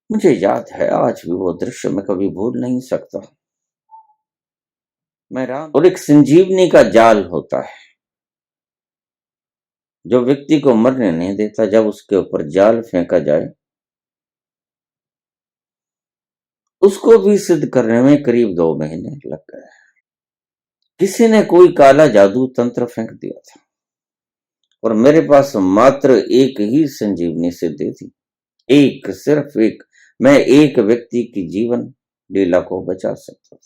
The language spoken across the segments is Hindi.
मुझे याद है आज भी वो दृश्य मैं कभी भूल नहीं सकता। मैं राम और एक संजीवनी का जाल होता है जो व्यक्ति को मरने नहीं देता। जब उसके ऊपर जाल फेंका जाए उसको भी सिद्ध करने में करीब 2 महीने लग गए। किसी ने कोई काला जादू तंत्र फेंक दिया था और मेरे पास मात्र एक ही संजीवनी सिद्धि थी। एक, सिर्फ एक। मैं एक व्यक्ति की जीवन लीला को बचा सकता था।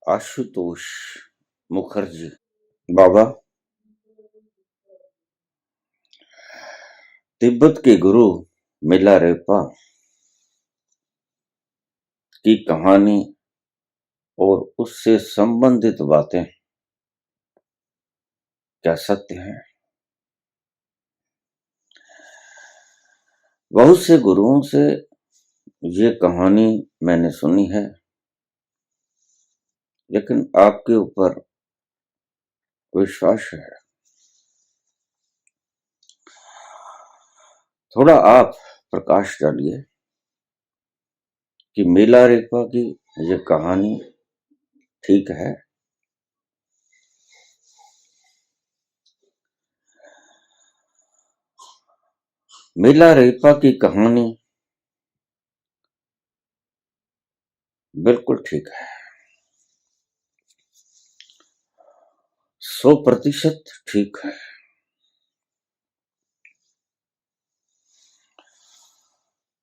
आशुतोष मुखर्जी। बाबा, तिब्बत के गुरु मिलारेपा की कहानी और उससे संबंधित बातें क्या सत्य हैं? बहुत से गुरुओं से ये कहानी मैंने सुनी है, लेकिन आपके ऊपर विश्वास है। थोड़ा आप प्रकाश डालिए कि मिलारेपा की ये कहानी ठीक है? मिलारेपा की कहानी बिल्कुल ठीक है, 100% ठीक है।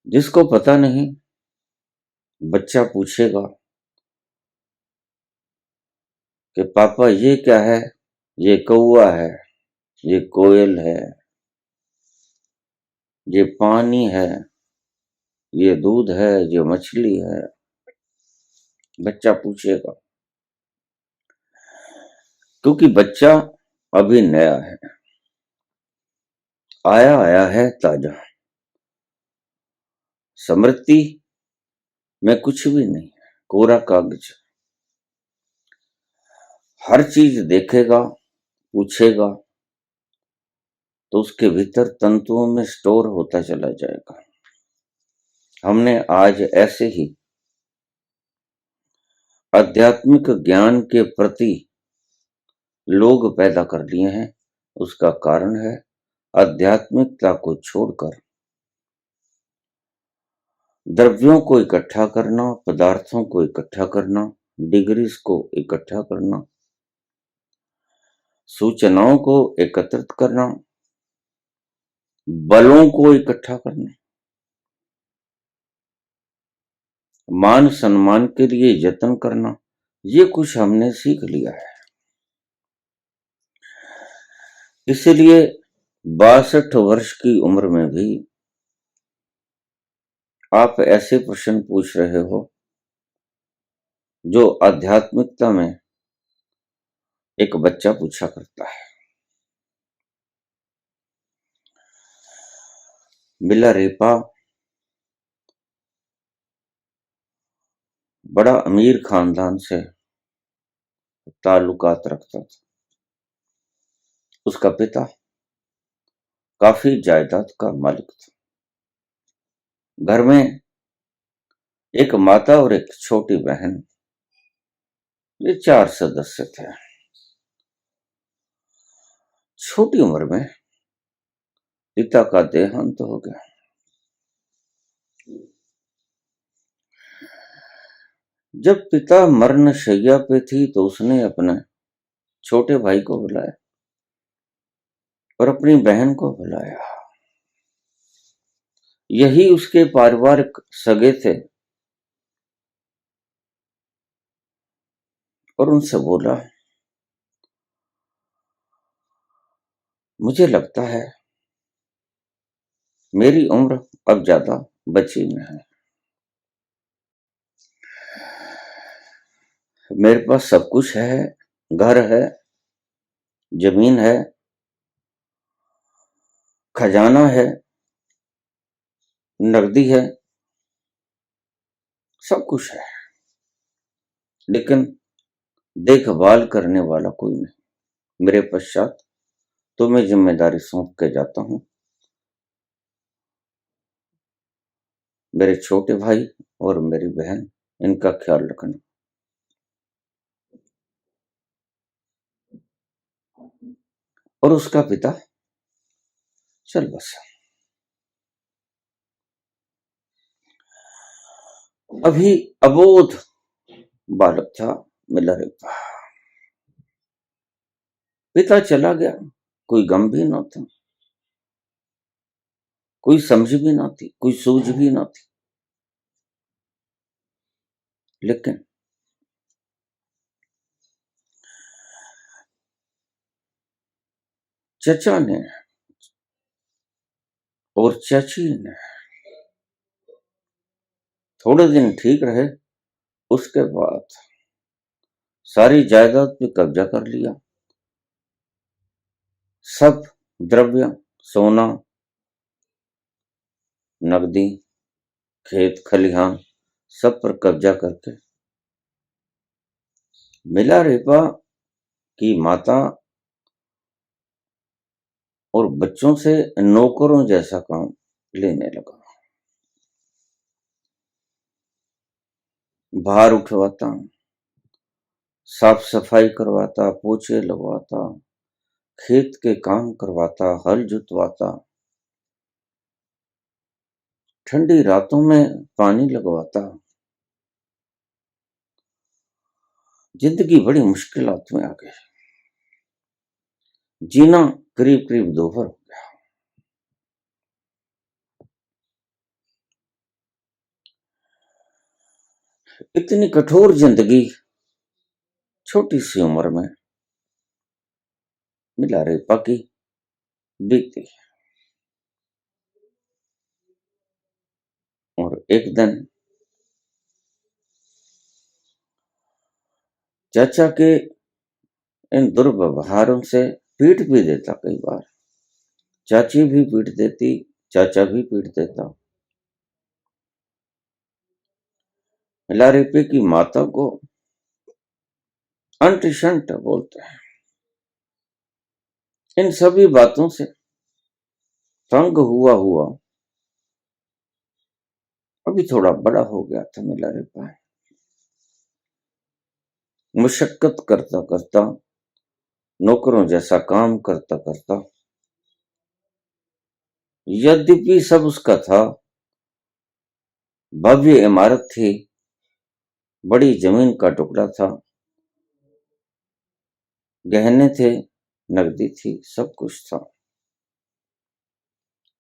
जिसको पता नहीं, बच्चा पूछेगा कि पापा ये क्या है? ये कौवा है, ये कोयल है, ये पानी है, ये दूध है, ये मछली है। बच्चा पूछेगा, क्योंकि बच्चा अभी नया है, आया आया है ताजा। स्मृति में कुछ भी नहीं है, कोरा कागज। हर चीज देखेगा, पूछेगा तो उसके भीतर तंतुओं में स्टोर होता चला जाएगा। हमने आज ऐसे ही आध्यात्मिक ज्ञान के प्रति लोग पैदा कर लिए हैं। उसका कारण है आध्यात्मिकता को छोड़कर द्रव्यों को इकट्ठा करना, पदार्थों को इकट्ठा करना, डिग्रीज को इकट्ठा करना, सूचनाओं को एकत्रित करना, बलों को इकट्ठा करना, मान सम्मान के लिए यत्न करना। ये कुछ हमने सीख लिया है। इसलिए 62 वर्ष की उम्र में भी आप ऐसे प्रश्न पूछ रहे हो जो आध्यात्मिकता में एक बच्चा पूछा करता है। मिलारेपा बड़ा अमीर खानदान से ताल्लुकात रखता था। उसका पिता काफी जायदाद का मालिक था। घर में एक माता और एक छोटी बहन, ये 4 सदस्य थे। छोटी उम्र में पिता का देहांत हो गया। जब पिता मरण शैया पे थी तो उसने अपने छोटे भाई को बुलाया और अपनी बहन को बुलाया। यही उसके पारिवारिक सगे थे और उनसे बोला, मुझे लगता है मेरी उम्र अब ज्यादा बची नहीं है। मेरे पास सब कुछ है, घर है, जमीन है, खजाना है, नकदी है, सब कुछ है, लेकिन देखभाल करने वाला कोई नहीं। मेरे पश्चात तुम्हें जिम्मेदारी सौंप के जाता हूं। मेरे छोटे भाई और मेरी बहन, इनका ख्याल रखना। और उसका पिता, चल बस। अभी अबोध बालक था मिलारेपा। पिता चला गया, कोई गम भी न था, कोई समझ भी ना थी, कोई सूझ भी ना थी। लेकिन चचा ने और चाची ने थोड़े दिन ठीक रहे। उसके बाद सारी जायदाद पे कब्जा कर लिया। सब द्रव्य, सोना, नकदी, खेत खलिहान, सब पर कब्जा करके मिलारेपा की माता और बच्चों से नौकरों जैसा काम लेने लगा। भार उठवाता, साफ सफाई करवाता, पोछे लगवाता, खेत के काम करवाता, हल जुतवाता, ठंडी रातों में पानी लगवाता। जिंदगी बड़ी मुश्किलात में आ गई। जीना करीब करीब दोहर हो गया। इतनी कठोर जिंदगी छोटी सी उम्र में मिलारेपा की बीती। और एक दिन चाचा के इन दुर्व्यवहारों से पीट भी देता। कई बार चाची भी पीट देती, चाचा भी पीट देता। मिलारेपे की माता को अंट शंट बोलते हैं। इन सभी बातों से तंग हुआ हुआ अभी थोड़ा बड़ा हो गया था मिलारेपा। मुशक्कत करता करता, नौकरों जैसा काम करता करता, यद्यपि सब उसका था, भव्य इमारत थी, बड़ी जमीन का टुकड़ा था, गहने थे, नकदी थी, सब कुछ था।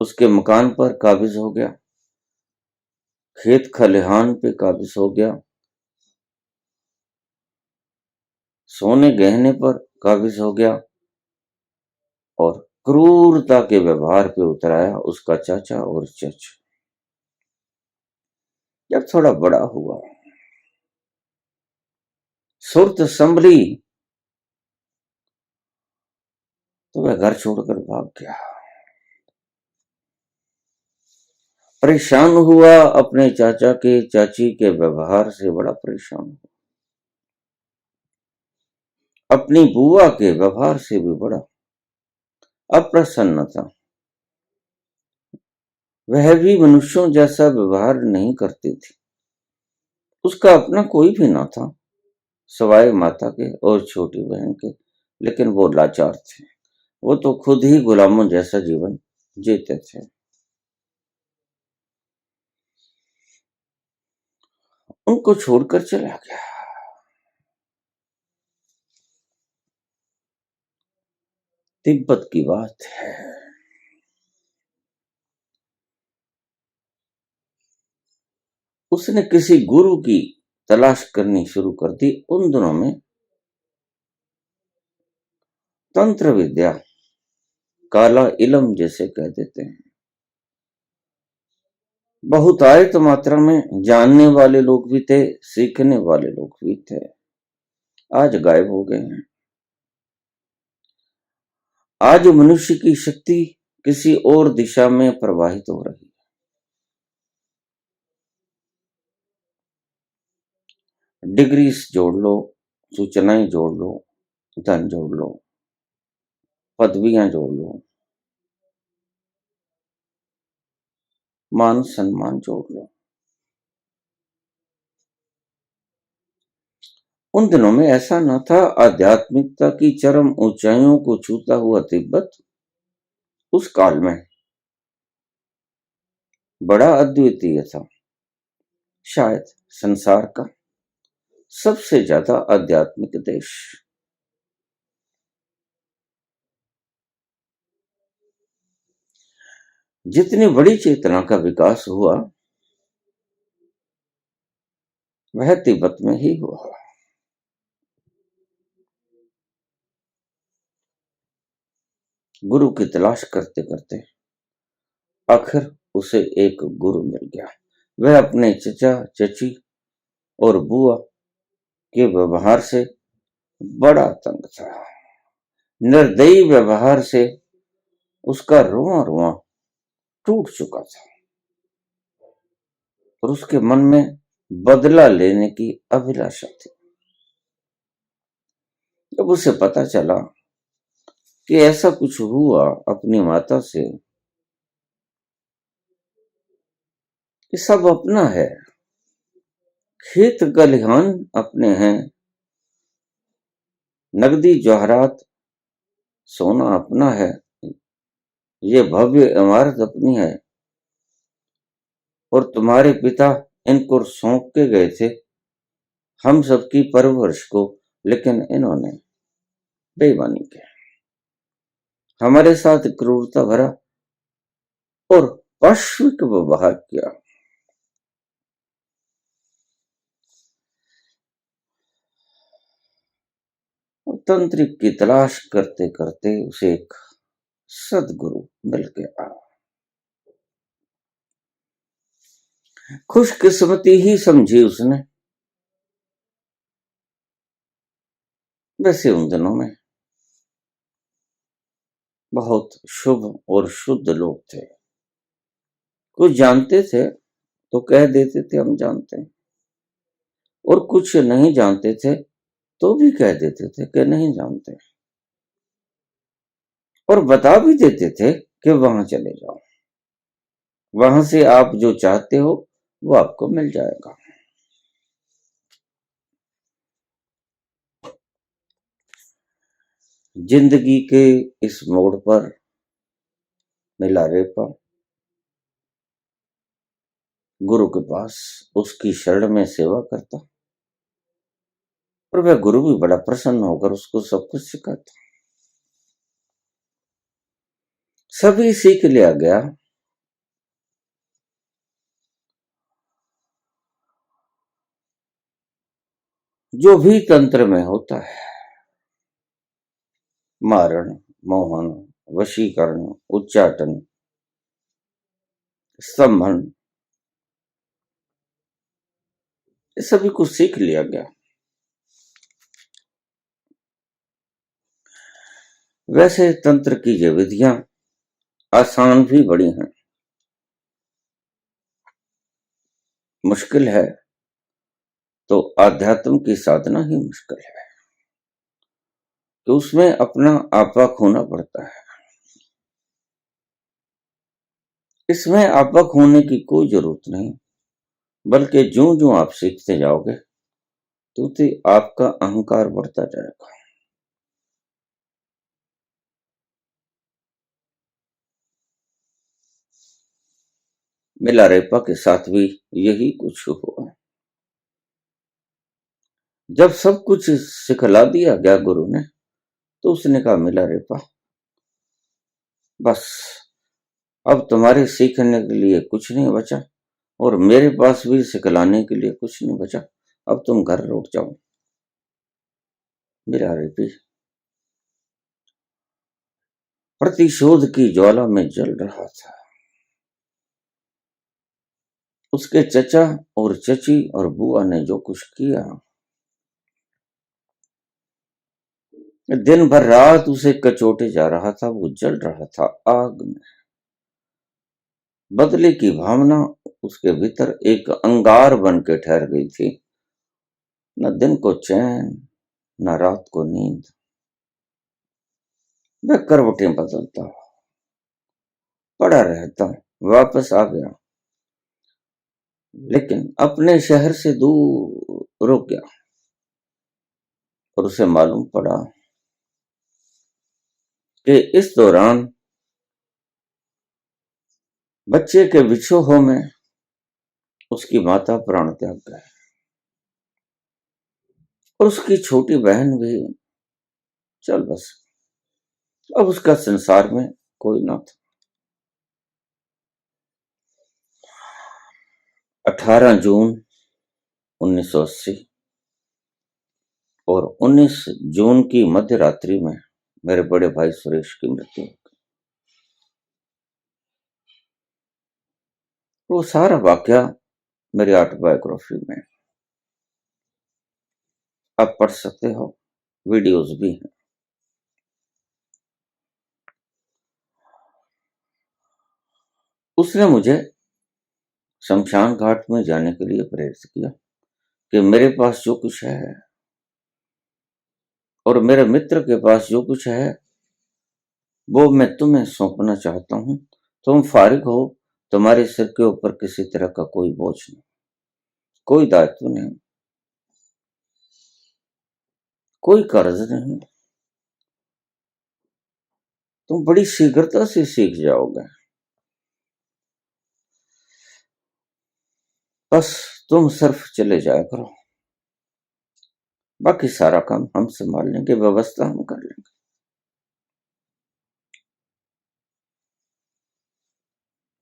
उसके मकान पर काबिज हो गया, खेत खलिहान पे काबिज हो गया, सोने गहने पर काबिज हो गया, और क्रूरता के व्यवहार पे उतर आया उसका चाचा और चच। जब थोड़ा बड़ा हुआ, सुरत संभली, तो वह घर छोड़कर भाग गया। परेशान हुआ अपने चाचा के चाची के व्यवहार से, बड़ा परेशान हुआ। अपनी बुआ के व्यवहार से भी बड़ा अप्रसन्न था। वह भी मनुष्यों जैसा व्यवहार नहीं करती थी। उसका अपना कोई भी ना था सवाए माता के और छोटी बहन के, लेकिन वो लाचार थे। वो तो खुद ही गुलामों जैसा जीवन जीते थे। उनको छोड़कर चला गया। तिब्बत की बात है। उसने किसी गुरु की तलाश करनी शुरू कर दी। उन दिनों में तंत्र विद्या, काला इलम जैसे कह देते हैं, बहुत आयत मात्रा में जानने वाले लोग भी थे, सीखने वाले लोग भी थे। आज गायब हो गए हैं। आज मनुष्य की शक्ति किसी और दिशा में प्रवाहित हो रही है। डिग्रीज जोड़ लो, सूचनाएं जोड़ लो, धन जोड़ लो, पदवियां जोड़ लो, मान सम्मान जोड़ लो। उन दिनों में ऐसा न था। आध्यात्मिकता की चरम ऊंचाइयों को छूता हुआ तिब्बत उस काल में बड़ा अद्वितीय था। शायद संसार का सबसे ज्यादा आध्यात्मिक देश। जितनी बड़ी चेतना का विकास हुआ वह तिब्बत में ही हुआ। गुरु की तलाश करते करते आखिर उसे एक गुरु मिल गया। वह अपने चचा चची और बुआ के व्यवहार से बड़ा तंग था। निर्दयी व्यवहार से उसका रोआ रोआ टूट चुका था और उसके मन में बदला लेने की अभिलाषा थी। जब उसे पता चला कि ऐसा कुछ हुआ अपनी माता से, कि सब अपना है, खेत खलिहान अपने हैं, नगदी जवाहरात सोना अपना है, ये भव्य इमारत अपनी है और तुम्हारे पिता इनको सौंप के गए थे हम सबकी परवरिश को, लेकिन इन्होंने बेईमानी की, हमारे साथ क्रूरता भरा और पाशविक व्यवहार किया। तंत्रिक की तलाश करते करते उसे एक सदगुरु मिल गया। खुशकिस्मती ही समझी उसने। वैसे उन दिनों में बहुत शुभ और शुद्ध लोग थे। कुछ जानते थे तो कह देते थे हम जानते हैं, और कुछ नहीं जानते थे तो भी कह देते थे कि नहीं जानते, और बता भी देते थे कि वहां चले जाओ, वहां से आप जो चाहते हो वो आपको मिल जाएगा। जिंदगी के इस मोड़ पर मिला रेपा गुरु के पास उसकी शरण में सेवा करता, और वह गुरु भी बड़ा प्रसन्न होकर उसको सब कुछ सिखाता। सभी सीख लिया गया। जो भी तंत्र में होता है, मारण, मोहन, वशीकरण, उच्चाटन, स्तंभन, ये सभी कुछ सीख लिया गया। वैसे तंत्र की ये विधियां आसान भी बड़ी हैं, मुश्किल है तो आध्यात्म की साधना ही मुश्किल है, तो उसमें अपना आपा खोना पड़ता है। इसमें आपा खोने की कोई जरूरत नहीं, बल्कि जो जो आप सीखते जाओगे तो आपका अहंकार बढ़ता जाएगा। मिलारेपा के साथ भी यही कुछ हुआ। जब सब कुछ सिखला दिया गया गुरु ने, तो उसने कहा मिलारेपा बस अब तुम्हारे सीखने के लिए कुछ नहीं बचा, और मेरे पास भी सिखलाने के लिए कुछ नहीं बचा, अब तुम घर लौट जाओ। मिलारेपी प्रतिशोध की ज्वाला में जल रहा था। उसके चचा और चची और बुआ ने जो कुछ किया, दिन भर रात उसे कचोटे जा रहा था, वो जल रहा था आग में। बदले की भावना उसके भीतर एक अंगार बन के ठहर गई थी। न दिन को चैन, न रात को नींद। मैं करवटें बदलता हूं, पड़ा रहता हूं, वापस आ गया, लेकिन अपने शहर से दूर रुक गया और उसे मालूम पड़ा कि इस दौरान बच्चे के विछोह में उसकी माता प्राण त्याग गए और उसकी छोटी बहन भी चल बस। अब उसका संसार में कोई ना था। 18 जून 1980 और 19 जून की मध्य रात्रि में मेरे बड़े भाई सुरेश की मृत्यु हो गई। वो सारा वाकया मेरी ऑटोबायोग्राफी में आप पढ़ सकते हो, वीडियोस भी हैं। उसने मुझे शमशान घाट में जाने के लिए प्रेरित किया कि मेरे पास जो कुछ है और मेरे मित्र के पास जो कुछ है वो मैं तुम्हें सौंपना चाहता हूं। तुम फारिग हो, तुम्हारे सिर के ऊपर किसी तरह का कोई बोझ नहीं, कोई दायित्व नहीं, कोई कर्ज नहीं, तुम बड़ी शीघ्रता से सीख जाओगे। बस तुम सिर्फ चले जाया करो, बाकी सारा काम हम संभाल लेंगे, व्यवस्था हम कर लेंगे।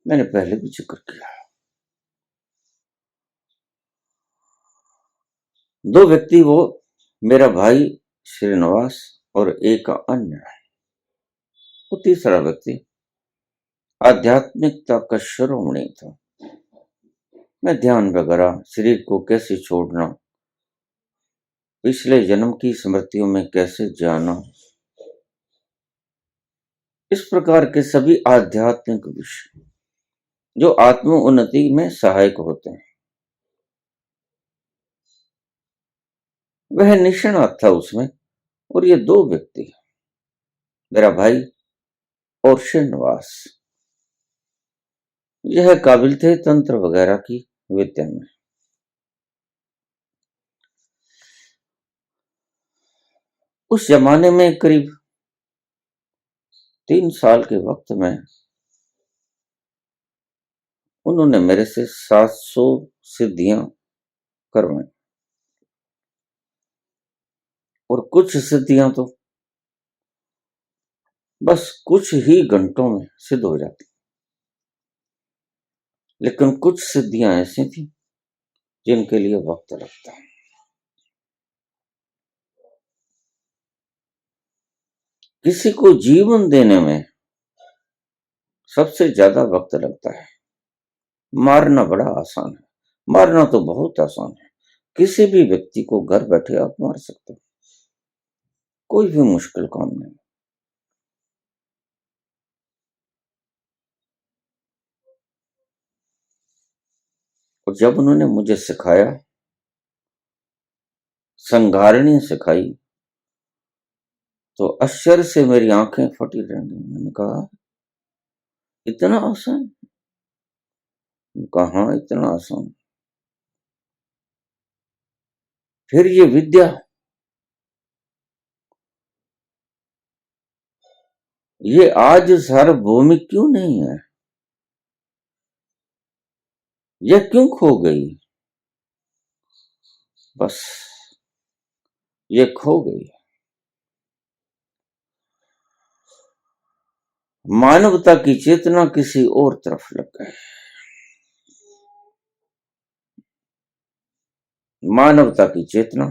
मैंने पहले भी जिक्र किया, 2 व्यक्ति, वो मेरा भाई श्रीनिवास और एक अन्य, वो तीसरा व्यक्ति आध्यात्मिकता का शिरोमणि था। मैं ध्यान वगैरह, शरीर को कैसे छोड़ना, पिछले जन्म की स्मृतियों में कैसे जाना, इस प्रकार के सभी आध्यात्मिक विषय जो आत्म उन्नति में सहायक होते हैं, वह निष्णात था उसमें। और ये 2 व्यक्ति, मेरा भाई और श्रीनिवास, यह काबिल थे तंत्र वगैरह की विद्या में। उस जमाने में करीब 3 साल के वक्त में उन्होंने मेरे से 700 सिद्धियां करवाई और कुछ सिद्धियां तो बस कुछ ही घंटों में सिद्ध हो जाती, लेकिन कुछ सिद्धियां ऐसी थी जिनके लिए वक्त लगता है। किसी को जीवन देने में सबसे ज्यादा वक्त लगता है, मारना बड़ा आसान है। मारना तो बहुत आसान है, किसी भी व्यक्ति को घर बैठे आप मार सकते हो, कोई भी मुश्किल काम नहीं। और जब उन्होंने मुझे सिखाया, संघारणी सिखाई, तो आश्चर्य से मेरी आंखें फटी रह गई। मैंने कहा इतना आसान? कहा इतना आसान? फिर ये विद्या, ये आज सार्वभौमिक क्यों नहीं है? यह क्यों खो गई? बस ये खो गई। मानवता की चेतना किसी और तरफ लग गई। मानवता की चेतना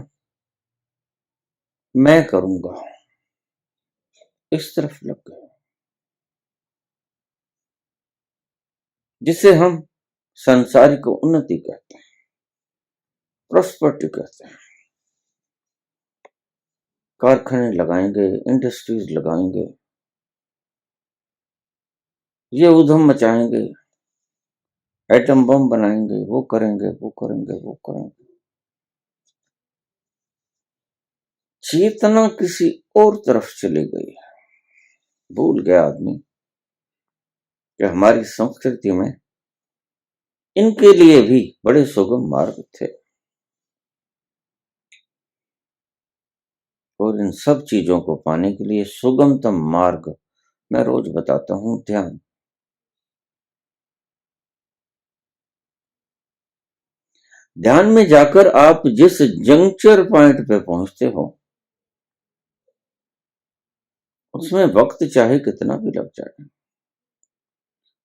मैं करूंगा इस तरफ लग गए, जिसे हम सांसारिक उन्नति कहते हैं, प्रोस्पेरिटी कहते हैं। कारखाने लगाएंगे, इंडस्ट्रीज लगाएंगे, ये उधम मचाएंगे, एटम बम बनाएंगे, वो करेंगे, वो करेंगे, वो करेंगे। चेतना किसी और तरफ चली गई। भूल गया आदमी कि हमारी संस्कृति में इनके लिए भी बड़े सुगम मार्ग थे, और इन सब चीजों को पाने के लिए सुगमतम मार्ग मैं रोज बताता हूं, ध्यान। ध्यान में जाकर आप जिस जंक्चर पॉइंट पे पहुंचते हो, उसमें वक्त चाहे कितना भी लग जाए,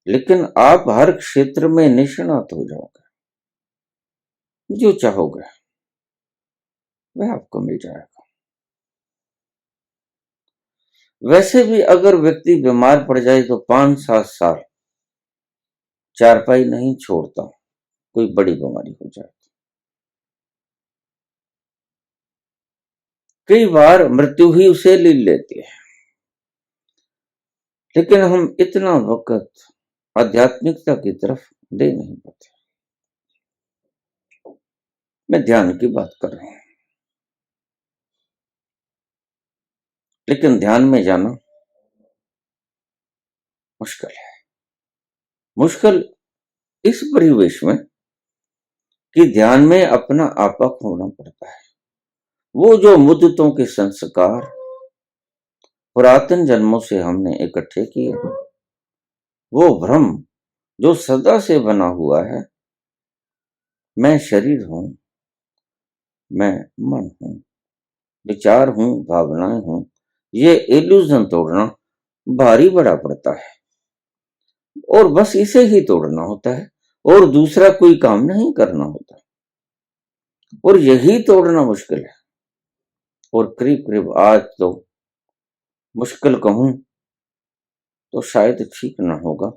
लेकिन आप हर क्षेत्र में निष्णात हो जाओगे। जो चाहोगे वह आपको मिल जाएगा। वैसे भी अगर व्यक्ति बीमार पड़ जाए तो 5-7 साल चारपाई नहीं छोड़ता, कोई बड़ी बीमारी हो जाए। कई बार मृत्यु ही उसे ले लेती है, लेकिन हम इतना वक्त आध्यात्मिकता की तरफ दे नहीं पाते। मैं ध्यान की बात कर रहा हूं, लेकिन ध्यान में जाना मुश्किल है। मुश्किल इस परिवेश में कि ध्यान में अपना आपा खोना पड़ता है। वो जो मुद्दतों के संस्कार पुरातन जन्मों से हमने इकट्ठे किए, वो भ्रम जो सदा से बना हुआ है, मैं शरीर हूं, मैं मन हूं, विचार हूं, भावनाएं हूं, ये इल्यूजन तोड़ना भारी बड़ा पड़ता है, और बस इसे ही तोड़ना होता है, और दूसरा कोई काम नहीं करना होता, और यही तोड़ना मुश्किल है। और करीब करीब आज तो मुश्किल कहूं तो शायद ठीक ना होगा,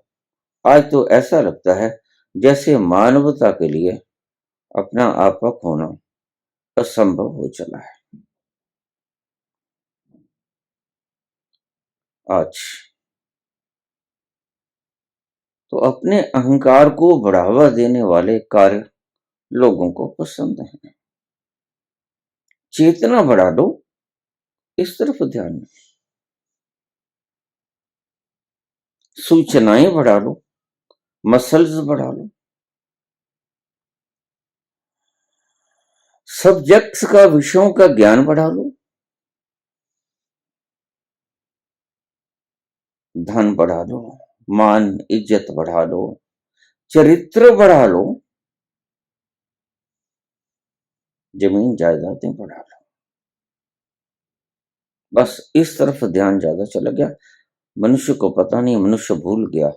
आज तो ऐसा लगता है जैसे मानवता के लिए अपना आपा खोना असंभव हो चला है। आज तो अपने अहंकार को बढ़ावा देने वाले कार्य लोगों को पसंद है। चेतना बढ़ा दो, इस तरफ ध्यान नहीं। सूचनाएं बढ़ा लो, मसल्स बढ़ा लो, सब्जेक्ट्स का, विषयों का ज्ञान बढ़ा लो, धन बढ़ा लो, मान इज्जत बढ़ा लो, चरित्र बढ़ा लो, जमीन जायदादें बढ़ा लो। बस इस तरफ ध्यान ज्यादा चला गया। मनुष्य को पता नहीं, मनुष्य भूल गया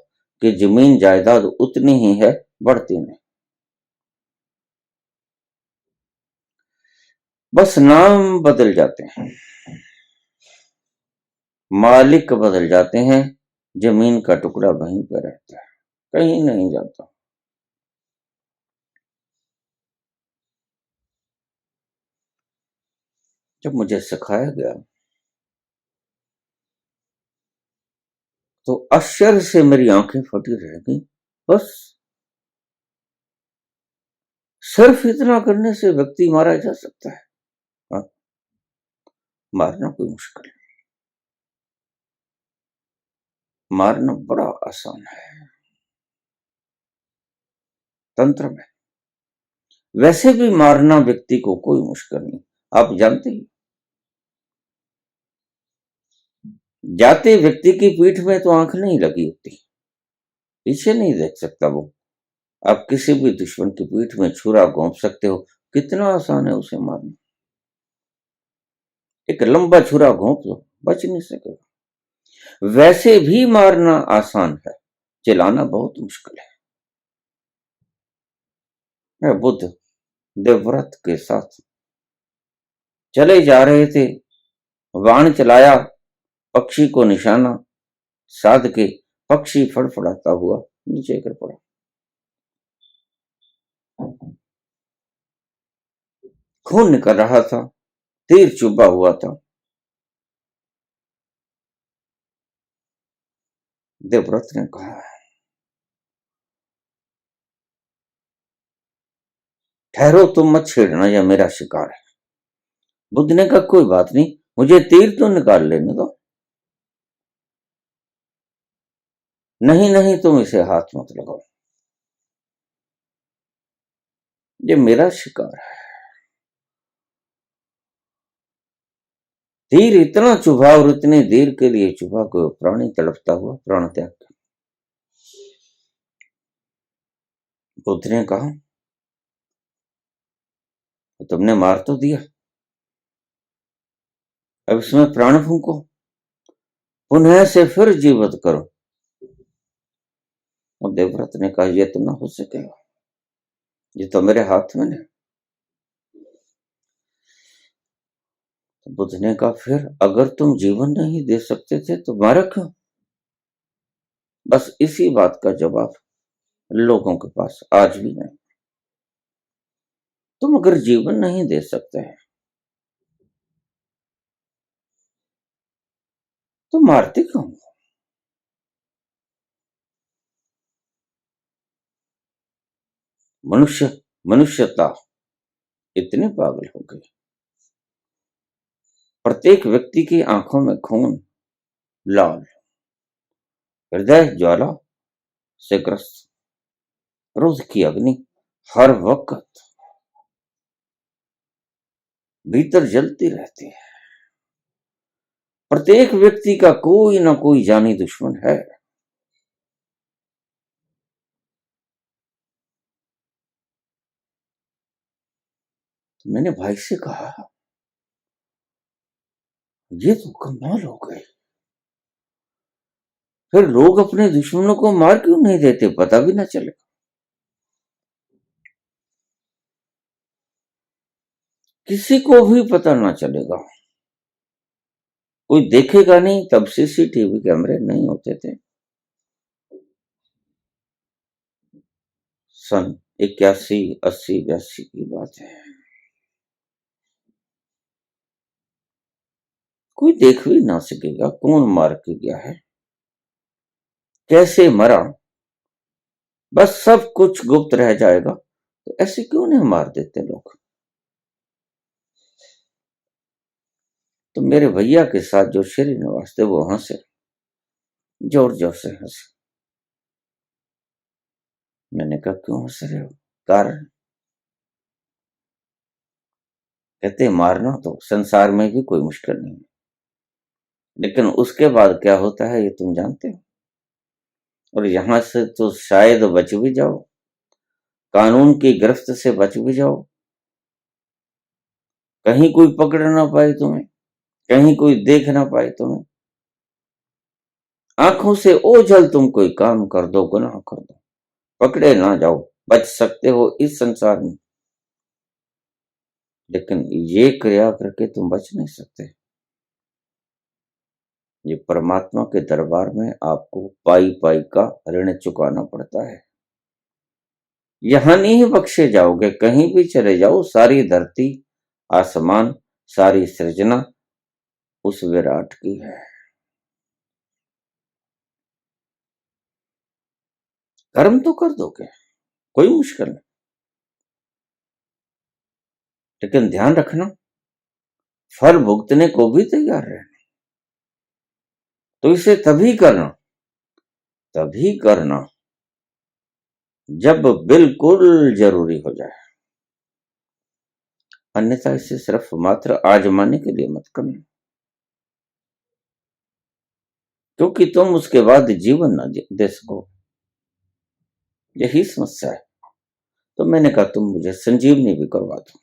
कि जमीन जायदाद उतनी ही है, बढ़ती नहीं। बस नाम बदल जाते हैं, मालिक बदल जाते हैं, जमीन का टुकड़ा वहीं पर रहता है, कहीं नहीं जाता। जब मुझे सिखाया गया तो आश्चर्य से मेरी आंखें फटी रह गई। बस सिर्फ इतना करने से व्यक्ति मारा जा सकता है? हाँ, मारना कोई मुश्किल है, मारना बड़ा आसान है तंत्र में। वैसे भी मारना व्यक्ति को कोई मुश्किल नहीं, आप जानते ही। जाते व्यक्ति की पीठ में तो आंख नहीं लगी होती, पीछे नहीं देख सकता वो। आप किसी भी दुश्मन की पीठ में छुरा घोंप सकते हो, कितना आसान है उसे मारना। एक लंबा छुरा घोंप दो, बच नहीं सकेगा। वैसे भी मारना आसान है, चलाना बहुत मुश्किल है। मैं बुद्ध देवव्रत के साथ चले जा रहे थे, बाण चलाया, पक्षी को निशाना साध के पक्षी फड़फड़ाता हुआ नीचे गिर पड़ा। खून निकल रहा था, तीर चुभा हुआ था। देवव्रत ने कहा, ठहरो, तुम मत छेड़ना, यह मेरा शिकार है। बुद्ध ने कहा कोई बात नहीं, मुझे तीर तो निकाल लेने दो। नहीं नहीं, तुम इसे हाथ मत लगाओ, ये मेरा शिकार है। तीर इतना चुभा और इतनी देर के लिए चुभा को प्राणी तड़पता हुआ प्राण त्याग किया। बुद्ध ने कहा तुमने मार तो दिया, अब इसमें प्राण फूंको, पुनः से फिर जीवित करो। और देवव्रत ने कहा यह तो ना हो सकेगा, ये तो मेरे हाथ में नहीं। तो बुद्ध ने कहा फिर अगर तुम जीवन नहीं दे सकते थे तो मारा क्यों? बस इसी बात का जवाब लोगों के पास आज भी नहीं। तुम अगर जीवन नहीं दे सकते हैं तो मारते क्यों? मनुष्यता इतनी पागल हो गई, प्रत्येक व्यक्ति की आंखों में खून, लाल, हृदय ज्वाला से ग्रस्त, क्रोध की अग्नि हर वक्त भीतर जलती रहती है। प्रत्येक व्यक्ति का कोई ना कोई जानी दुश्मन है। तो मैंने भाई से कहा ये तो कमाल हो गई, फिर लोग अपने दुश्मनों को मार क्यों नहीं देते, पता भी ना चले। किसी को भी पता ना चलेगा, कोई देखेगा नहीं, तब सीसीटीवी कैमरे नहीं होते थे। सन 81, 80, 82 की बात है। कोई देख भी ना सकेगा कौन मार के गया है, कैसे मरा, बस सब कुछ गुप्त रह जाएगा। तो ऐसे क्यों नहीं मार देते लोग? तो मेरे भैया के साथ जो श्रीनिवास थे वो हंसे, जोर जोर से हंसे। मैंने कहा क्यों हंस रहे हो? कारण? कहते मारना तो संसार में भी कोई मुश्किल नहीं है, लेकिन उसके बाद क्या होता है ये तुम जानते हो। और यहां से तो शायद बच भी जाओ, कानून की गिरफ्त से बच भी जाओ, कहीं कोई पकड़ ना पाए तुम्हें, कहीं कोई देख ना पाए तुम्हें, आंखों से ओझल तुम कोई काम कर दो, गुनाह कर दो, पकड़े ना जाओ, बच सकते हो इस संसार में, लेकिन ये क्रिया करके तुम बच नहीं सकते। ये परमात्मा के दरबार में आपको पाई पाई का ऋण चुकाना पड़ता है। यहां नहीं बख्शे जाओगे, कहीं भी चले जाओ, सारी धरती आसमान सारी सृजना उस विराट की है। कर्म तो कर दोगे, कोई मुश्किल नहीं, लेकिन ध्यान रखना फल भुगतने को भी तैयार रहना। तो इसे तभी करना जब बिल्कुल जरूरी हो जाए, अन्यथा इसे सिर्फ मात्र आजमाने के लिए मत करना, क्योंकि तुम उसके बाद जीवन ना दे सको। यही समस्या है। तो मैंने कहा तुम मुझे संजीवनी भी करवा दो।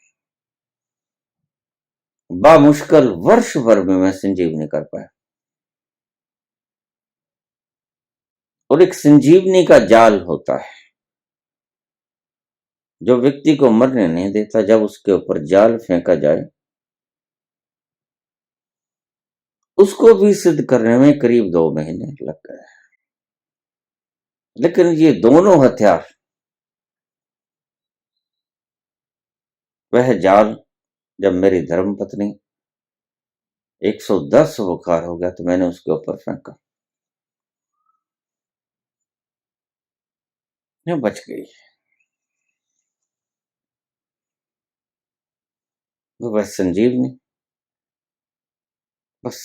बामुश्किल वर्ष भर में मैं संजीवनी कर पाया। और एक संजीवनी का जाल होता है जो व्यक्ति को मरने नहीं देता। जब उसके ऊपर जाल फेंका जाए उसको भी सिद्ध करने में करीब 2 महीने लग गए। लेकिन ये दोनों हथियार, वह जाल जब मेरी धर्मपत्नी 110 बुखार हो गया तो मैंने उसके ऊपर फेंका, मैं बच गई। वो बस संजीवनी बस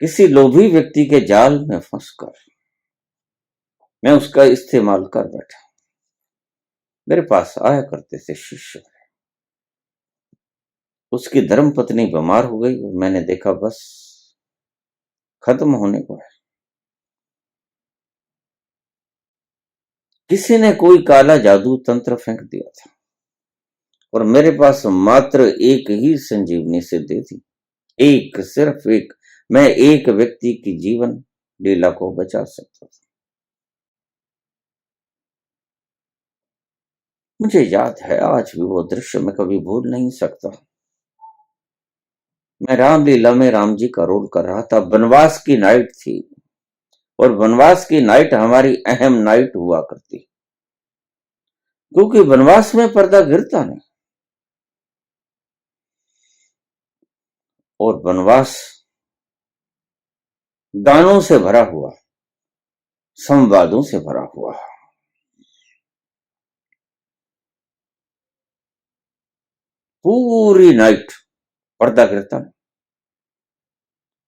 किसी लोभी व्यक्ति के जाल में फंसकर मैं उसका इस्तेमाल कर बैठा। मेरे पास आया करते थे शिष्य, उसकी धर्म पत्नी बीमार हो गई और मैंने देखा बस खत्म होने को है। किसी ने कोई काला जादू तंत्र फेंक दिया था और मेरे पास मात्र एक ही संजीवनी सिद्धि थी, एक, सिर्फ एक। मैं एक व्यक्ति की जीवन लीला को बचा सकता था। मुझे याद है आज भी वो दृश्य, मैं कभी भूल नहीं सकता। मैं रामलीला में राम जी का रोल कर रहा था। वनवास की नाइट थी और वनवास की नाइट हमारी अहम नाइट हुआ करती, क्योंकि वनवास में पर्दा गिरता नहीं और वनवास गानों से भरा हुआ, संवादों से भरा हुआ। पूरी नाइट पर्दा गिरता नहीं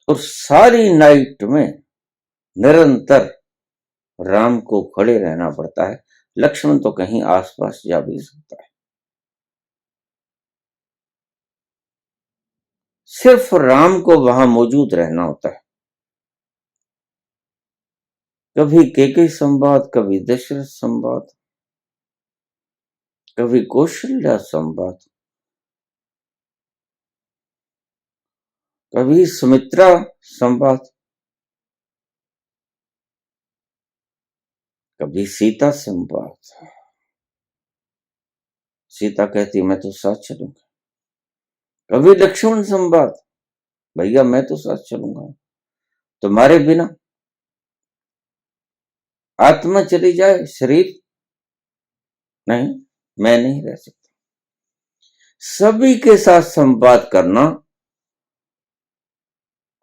और सारी नाइट में निरंतर राम को खड़े रहना पड़ता है। लक्ष्मण तो कहीं आसपास जा भी सकता है। सिर्फ राम को वहां मौजूद रहना होता है। कभी केकई संवाद, कभी दशरथ संवाद, कभी कौशल्या संवाद, कभी सुमित्रा संवाद, कभी सीता संवाद। सीता कहती मैं तो साथ चलूंगा। कभी लक्ष्मण संवाद, भैया मैं तो साथ चलूंगा, तुम्हारे बिना आत्मा चली जाए, शरीर नहीं, मैं नहीं रह सकता। सभी के साथ संवाद करना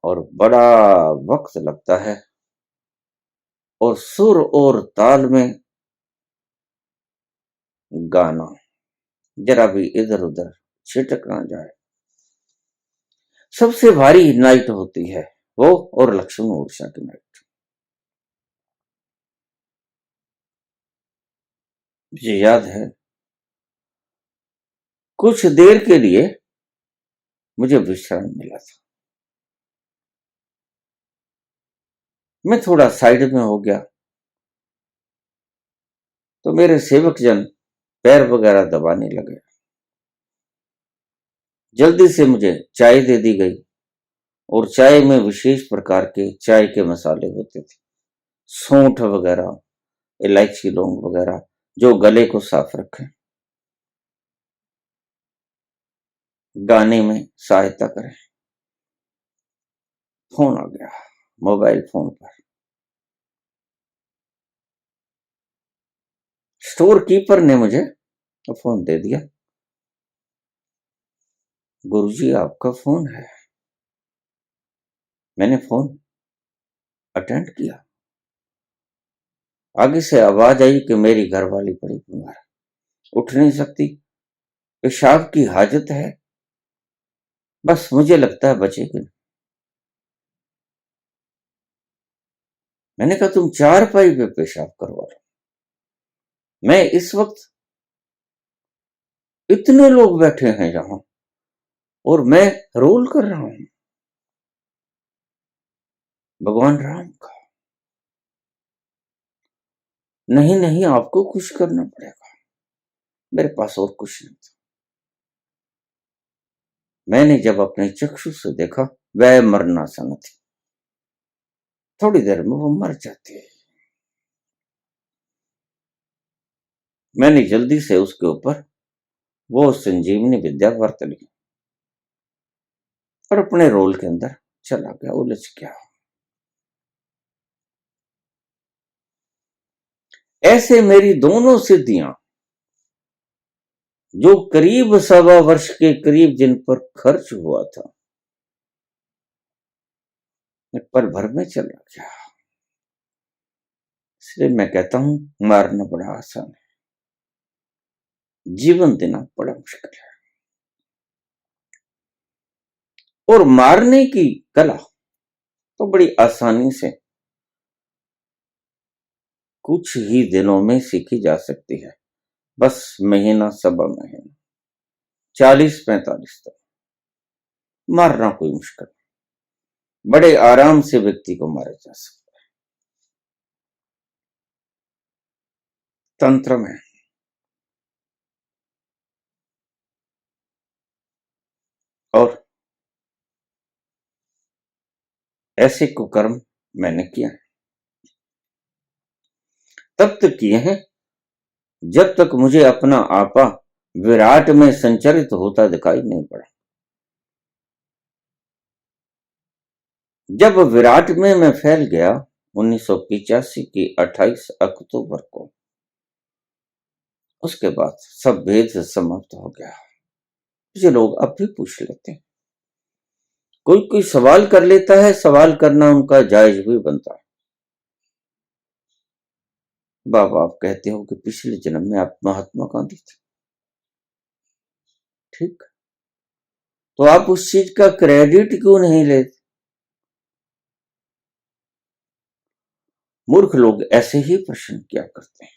और बड़ा वक्त लगता है और सुर और ताल में गाना जरा भी इधर उधर छिटक ना जाए। सबसे भारी नाइट होती है वो और लक्ष्मण उड़ीसा की नाइट। मुझे याद है कुछ देर के लिए मुझे विश्राम मिला था। मैं थोड़ा साइड में हो गया तो मेरे सेवक जन पैर वगैरह दबाने लगे। जल्दी से मुझे चाय दे दी गई और चाय में विशेष प्रकार के चाय के मसाले होते थे, सौंठ वगैरह, इलायची, लौंग वगैरह, जो गले को साफ रखें, गाने में सहायता करें। फोन आ गया, मोबाइल फोन पर। स्टोर कीपर ने मुझे फोन दे दिया, गुरुजी आपका फोन है। मैंने फोन अटेंड किया। आगे से आवाज आई कि मेरी घरवाली बड़ी बीमार है, उठ नहीं सकती, पेशाब की हाजत है, बस मुझे लगता है बचेगी नहीं। मैंने कहा तुम चारपाई पे पेशाब करवा लो, मैं इस वक्त इतने लोग बैठे हैं यहां और मैं रोल कर रहा हूं भगवान राम का। नहीं नहीं, आपको खुश करना पड़ेगा। मेरे पास और कुछ नहीं था। मैंने जब अपने चक्षु से देखा, वह मरना सन थी, थोड़ी देर में वो मर जाती है। मैंने जल्दी से उसके ऊपर वो संजीवनी विद्या वर्त ली और अपने रोल के अंदर चला गया, उलझ गया। ऐसे मेरी दोनों सिद्धियां, जो करीब 1.25 वर्ष के करीब जिन पर खर्च हुआ था, पल भर में चला गया। इसलिए मैं कहता हूं मारना बड़ा आसान है, जीवन देना बड़ा मुश्किल है। और मारने की कला तो बड़ी आसानी से कुछ ही दिनों में सीखी जा सकती है। बस महीना सवा महीना, 40-45 तक मारना कोई मुश्किल, बड़े आराम से व्यक्ति को मारा जा सकता है। तंत्र में और ऐसे कुकर्म मैंने किया है, तब तक किए हैं जब तक मुझे अपना आपा विराट में संचरित होता दिखाई नहीं पड़ा। जब विराट में मैं फैल गया 1985 की 28 अक्टूबर को, उसके बाद सब भेद समाप्त हो गया। मुझे लोग अब भी पूछ लेते हैं, कोई कोई सवाल कर लेता है, सवाल करना उनका जायज भी बनता है। बाबा आप कहते हो कि पिछले जन्म में आप महात्मा गांधी थे, ठीक, तो आप उस चीज का क्रेडिट क्यों नहीं लेते? मूर्ख लोग ऐसे ही प्रश्न किया करते हैं।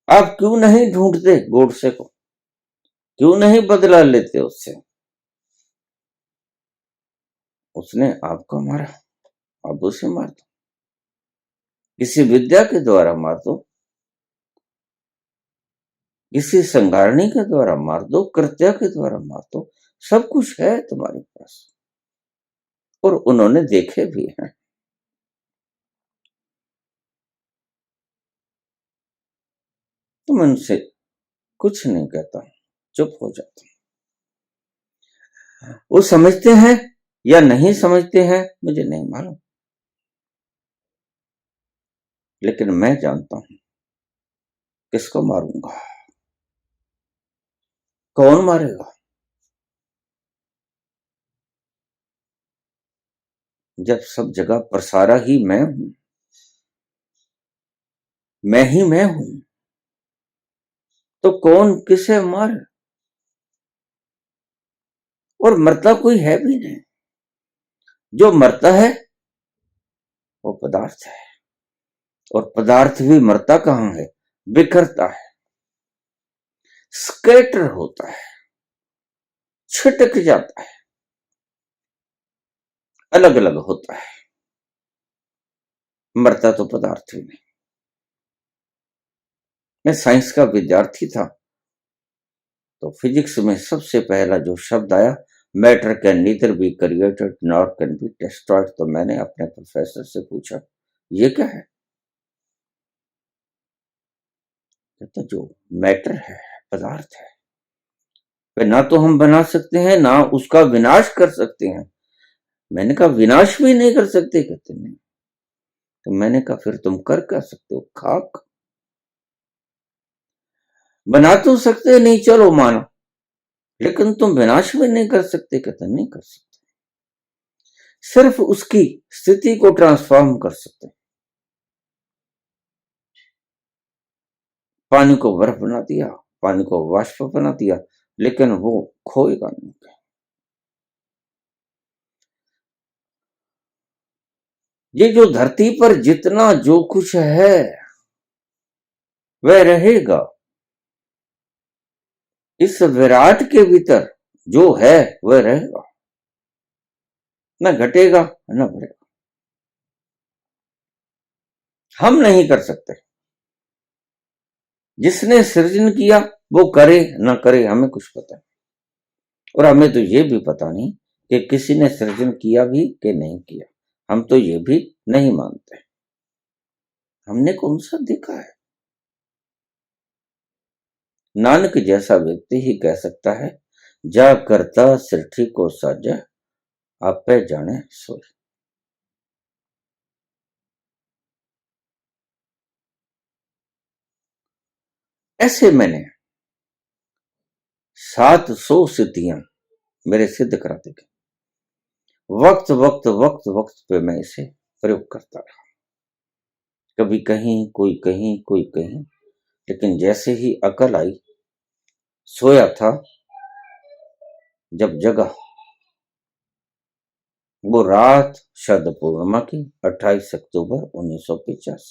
आप क्यों नहीं ढूंढते गोडसे को, क्यों नहीं बदला लेते उससे? उसने आपको मारा, आप उसे मार दो, किसी विद्या के द्वारा मार दो, किसी संगारणी के द्वारा मार दो, कृत्या के द्वारा मार दो, सब कुछ है तुम्हारे पास, और उन्होंने देखे भी हैं। तो मैं उनसे कुछ नहीं कहता, चुप हो जाता। वो समझते हैं या नहीं समझते हैं मुझे नहीं मालूम, लेकिन मैं जानता हूं किसको मारूंगा, कौन मारेगा। जब सब जगह प्रसारा ही मैं हूं, मैं ही मैं हूं, तो कौन किसे मारे? और मरता कोई है भी नहीं, जो मरता है वो पदार्थ है, और पदार्थ भी मरता कहां है? बिखरता है, स्कैटर होता है, छिटक जाता है, अलग अलग होता है। मरता तो पदार्थ ही नहीं। मैं साइंस का विद्यार्थी था, तो फिजिक्स में सबसे पहला जो शब्द आया, matter can neither be created nor can be destroyed, तो मैंने अपने प्रोफेसर से पूछा ये क्या है? कहता जो मैटर है, पदार्थ है, वे ना तो हम बना सकते हैं ना उसका विनाश कर सकते हैं। मैंने कहा विनाश भी नहीं कर सकते? कहते नहीं। तो मैंने कहा फिर तुम कर क्या सकते हो? खाक बना तो सकते नहीं, चलो मानो, लेकिन तुम विनाश भी नहीं कर सकते? कहते नहीं कर सकते, सिर्फ उसकी स्थिति को ट्रांसफॉर्म कर सकते। पानी को बर्फ बना दिया, पानी को वाष्प बना दिया, लेकिन वो खोएगा नहीं। ये जो धरती पर जितना जो कुछ है वह रहेगा, इस विराट के भीतर जो है वह रहेगा, न घटेगा न बढ़ेगा। हम नहीं कर सकते, जिसने सृजन किया वो करे न करे हमें कुछ पता नहीं, और हमें तो ये भी पता नहीं कि किसी ने सृजन किया भी कि नहीं किया, हम तो ये भी नहीं मानते। हमने कौन सा देखा है? नानक जैसा व्यक्ति ही कह सकता है, जा करता सृष्टि को साजा, आपे जाने सोई। ऐसे मैंने 700 सिद्धियां मेरे सिद्ध करा दी। वक्त वक्त वक्त वक्त पे मैं इसे प्रयोग करता रहा, कभी कहीं कोई कहीं कोई कहीं, लेकिन जैसे ही अकल आई, सोया था, जब जगा वो रात शरद पूर्णिमा की 28 अक्टूबर 1950।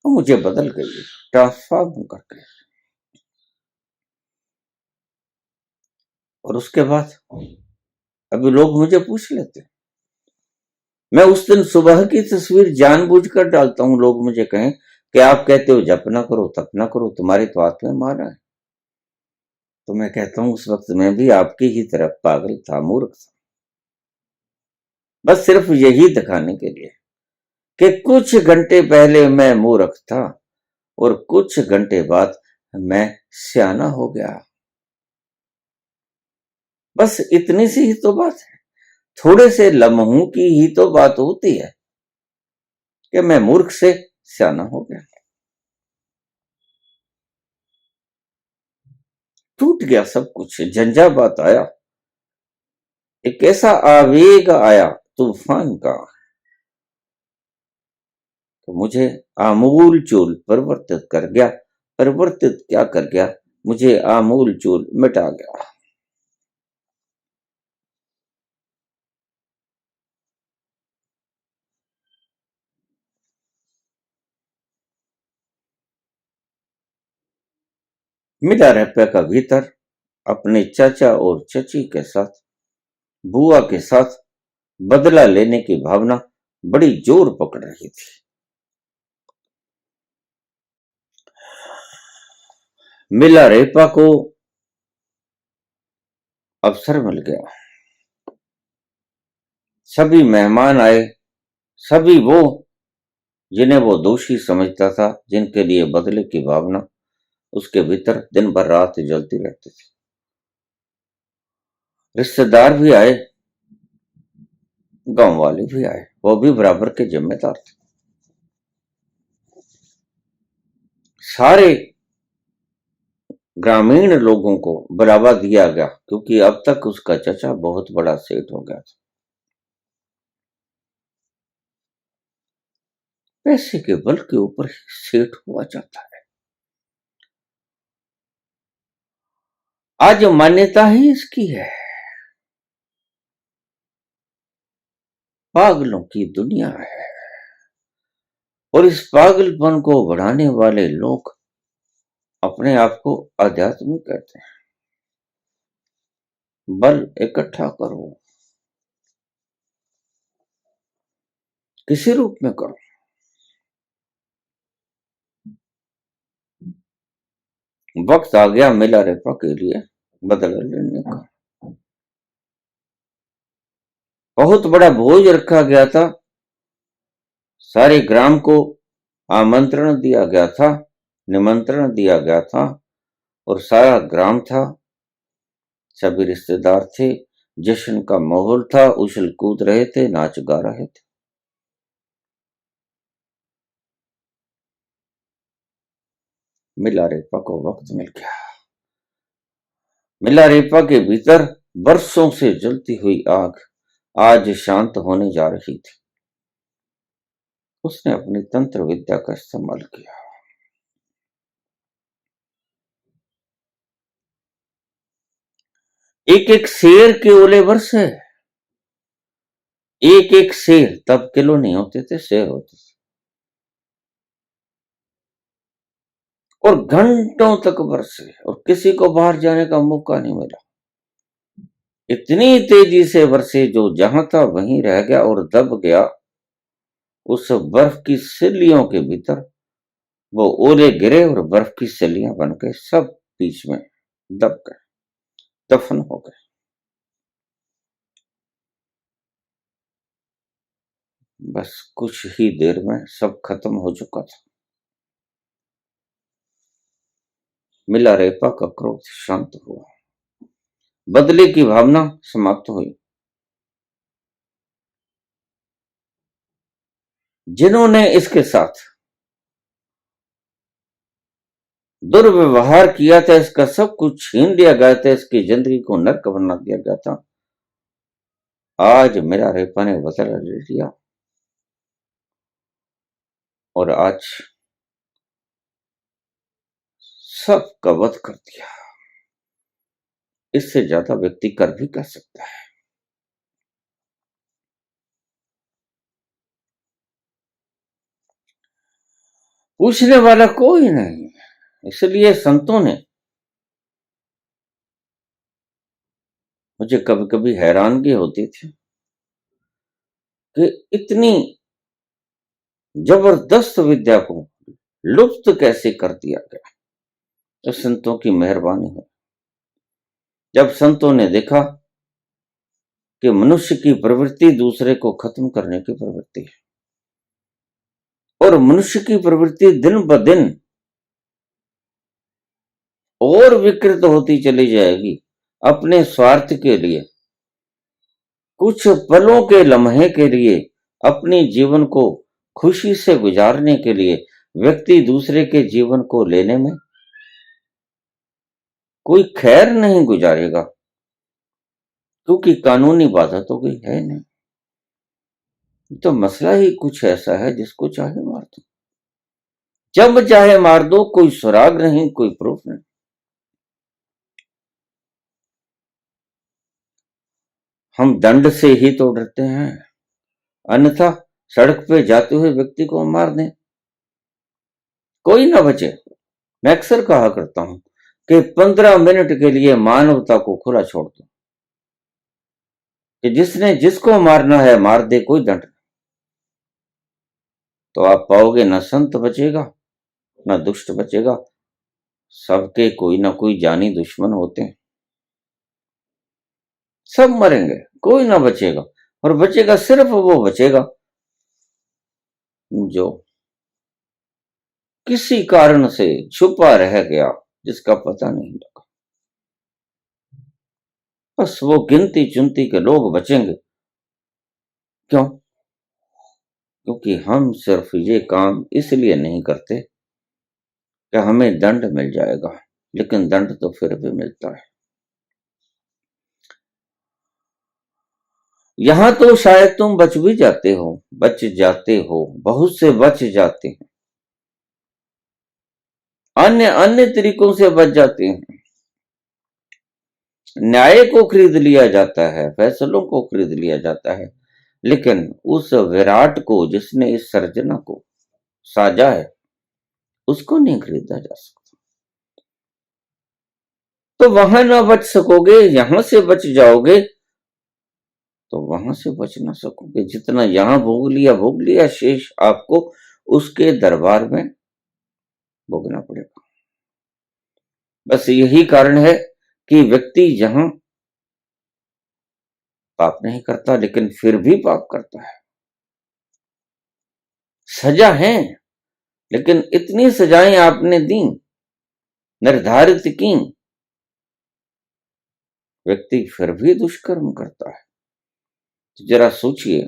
मुझे बदल गई, ट्रांसफॉर्म करके। और उसके बाद अभी लोग मुझे पूछ लेते, मैं उस दिन सुबह की तस्वीर जानबूझकर डालता हूं, लोग मुझे कहें कि आप कहते हो जप ना करो तप ना करो, तुम्हारी तो आत्मा मारा है। तो मैं कहता हूं उस वक्त मैं भी आपकी ही तरह पागल था, मूर्ख था, बस सिर्फ यही दिखाने के लिए कि कुछ घंटे पहले मैं मूर्ख था और कुछ घंटे बाद मैं सियाना हो गया। बस इतनी सी ही तो बात है, थोड़े से लम्हों की ही तो बात होती है कि मैं मूर्ख से सियाना हो गया। टूट गया सब कुछ, झंझावात आया, एक ऐसा आवेग आया तूफान का, तो मुझे आमूल चूल परिवर्तित कर गया। परिवर्तित क्या कर गया, मुझे आमूल चूल मिटा गया। मिला रहपा का भीतर अपने चाचा और चची के साथ, बुआ के साथ बदला लेने की भावना बड़ी जोर पकड़ रही थी। मिला रेपा को अवसर मिल गया, सभी मेहमान आए, सभी वो जिन्हें वो दोषी समझता था, जिनके लिए बदले की भावना उसके भीतर दिन भर रात जलती रहती थी। रिश्तेदार भी आए, गांव वाले भी आए, वो भी बराबर के जिम्मेदार थे। सारे ग्रामीण लोगों को बढ़ावा दिया गया, क्योंकि अब तक उसका चचा बहुत बड़ा सेठ हो गया था। पैसे के बल के ऊपर ही सेठ हुआ जाता है, आज मान्यता ही इसकी है। पागलों की दुनिया है, और इस पागलपन को बढ़ाने वाले लोग अपने आप को आध्यात्मिक कहते हैं। बल इकट्ठा करो, किसी रूप में करो। वक्त आ गया मिला रेपा के लिए बदला लेने का। बहुत बड़ा भोज रखा गया था, सारे ग्राम को आमंत्रण दिया गया था, निमंत्रण दिया गया था, और सारा ग्राम था, सभी रिश्तेदार थे, जश्न का माहौल था, उछल कूद रहे थे, नाच गा रहे थे। मिला रेपा को वक्त मिल गया। मिला रेपा के भीतर बरसों से जलती हुई आग आज शांत होने जा रही थी। उसने अपनी तंत्र विद्या का इस्तेमाल किया। एक एक शेर के ओले बरसे, एक एक शेर, तब किलो नहीं होते थे, शेर होते थे, और घंटों तक बरसे, और किसी को बाहर जाने का मौका नहीं मिला। इतनी तेजी से बरसे जो जहां था वहीं रह गया और दब गया। उस बर्फ की सिल्लियों के भीतर वो ओले गिरे और बर्फ की सिल्लियां बन गए, सब बीच में दब गए, दफन हो गए। बस कुछ ही देर में सब खत्म हो चुका था। मिला रेपा का क्रोध शांत हुआ, बदले की भावना समाप्त हुई। जिन्होंने इसके साथ दुर्व्यवहार किया था, इसका सब कुछ छीन लिया गया था, इसकी जिंदगी को नर्क बना दिया गया था, आज मेरा रेपा ने बदला ले लिया और आज सब का वध कर दिया। इससे ज्यादा व्यक्ति कर भी कर सकता है। पूछने वाला कोई नहीं, इसलिए संतों ने मुझे कभी कभी हैरानगी होती थी कि इतनी जबरदस्त विद्या को लुप्त कैसे कर दिया गया। तो संतों की मेहरबानी है। जब संतों ने देखा कि मनुष्य की प्रवृत्ति दूसरे को खत्म करने की प्रवृत्ति है और मनुष्य की प्रवृत्ति दिन ब दिन और विकृत होती चली जाएगी, अपने स्वार्थ के लिए, कुछ पलों के लम्हे के लिए, अपने जीवन को खुशी से गुजारने के लिए व्यक्ति दूसरे के जीवन को लेने में कोई खैर नहीं गुजारेगा, क्योंकि कानूनी बाधा तो कोई है नहीं। तो मसला ही कुछ ऐसा है जिसको चाहे मार दो, जब चाहे मार दो, कोई सुराग नहीं, कोई प्रूफ नहीं। हम दंड से ही तो डरते हैं, अन्यथा सड़क पे जाते हुए व्यक्ति को मार दें, कोई ना बचे। मैं अक्सर कहा करता हूं कि 15 मिनट के लिए मानवता को खुला छोड़ दो कि जिसने जिसको मारना है मार दे, कोई दंड नहीं। तो आप पाओगे ना संत बचेगा ना दुष्ट बचेगा, सबके कोई ना कोई जानी दुश्मन होते हैं, सब मरेंगे, कोई ना बचेगा। और बचेगा सिर्फ वो बचेगा जो किसी कारण से छुपा रह गया, जिसका पता नहीं लगा। बस वो गिनती चुनती के लोग बचेंगे। क्यों? क्योंकि हम सिर्फ ये काम इसलिए नहीं करते कि हमें दंड मिल जाएगा, लेकिन दंड तो फिर भी मिलता है। यहां तो शायद तुम बच भी जाते हो, बच जाते हो, बहुत से बच जाते हैं, अन्य अन्य तरीकों से बच जाते हैं। न्याय को खरीद लिया जाता है, फैसलों को खरीद लिया जाता है, लेकिन उस विराट को जिसने इस सर्जना को साजा है, उसको नहीं खरीदा जा सकता। तो वहां ना बच सकोगे, यहां से बच जाओगे तो वहां से बच ना सकोगे। जितना यहां भोग लिया, शेष आपको उसके दरबार में भोगना पड़ेगा। बस यही कारण है कि व्यक्ति जहां पाप नहीं करता लेकिन फिर भी पाप करता है। सजा है, लेकिन इतनी सजाएं आपने दी, निर्धारित की, व्यक्ति फिर भी दुष्कर्म करता है। तो जरा सोचिए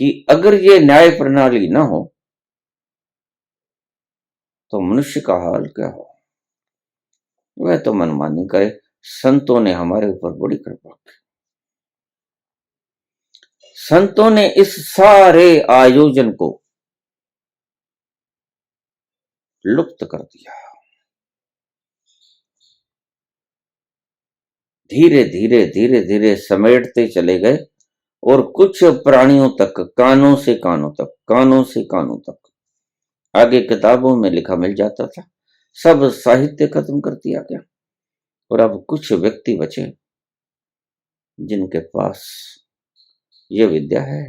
कि अगर ये न्याय प्रणाली ना हो तो मनुष्य का हाल क्या हो। वह तो मनमानी करे। संतों ने हमारे ऊपर बड़ी कृपा की। संतों ने इस सारे आयोजन को लुप्त कर दिया। धीरे धीरे धीरे धीरे समेटते चले गए और कुछ प्राणियों तक, कानों से कानों तक, कानों से कानों तक, आगे किताबों में लिखा मिल जाता था। सब साहित्य खत्म कर दिया गया और अब कुछ व्यक्ति बचे जिनके पास ये विद्या है।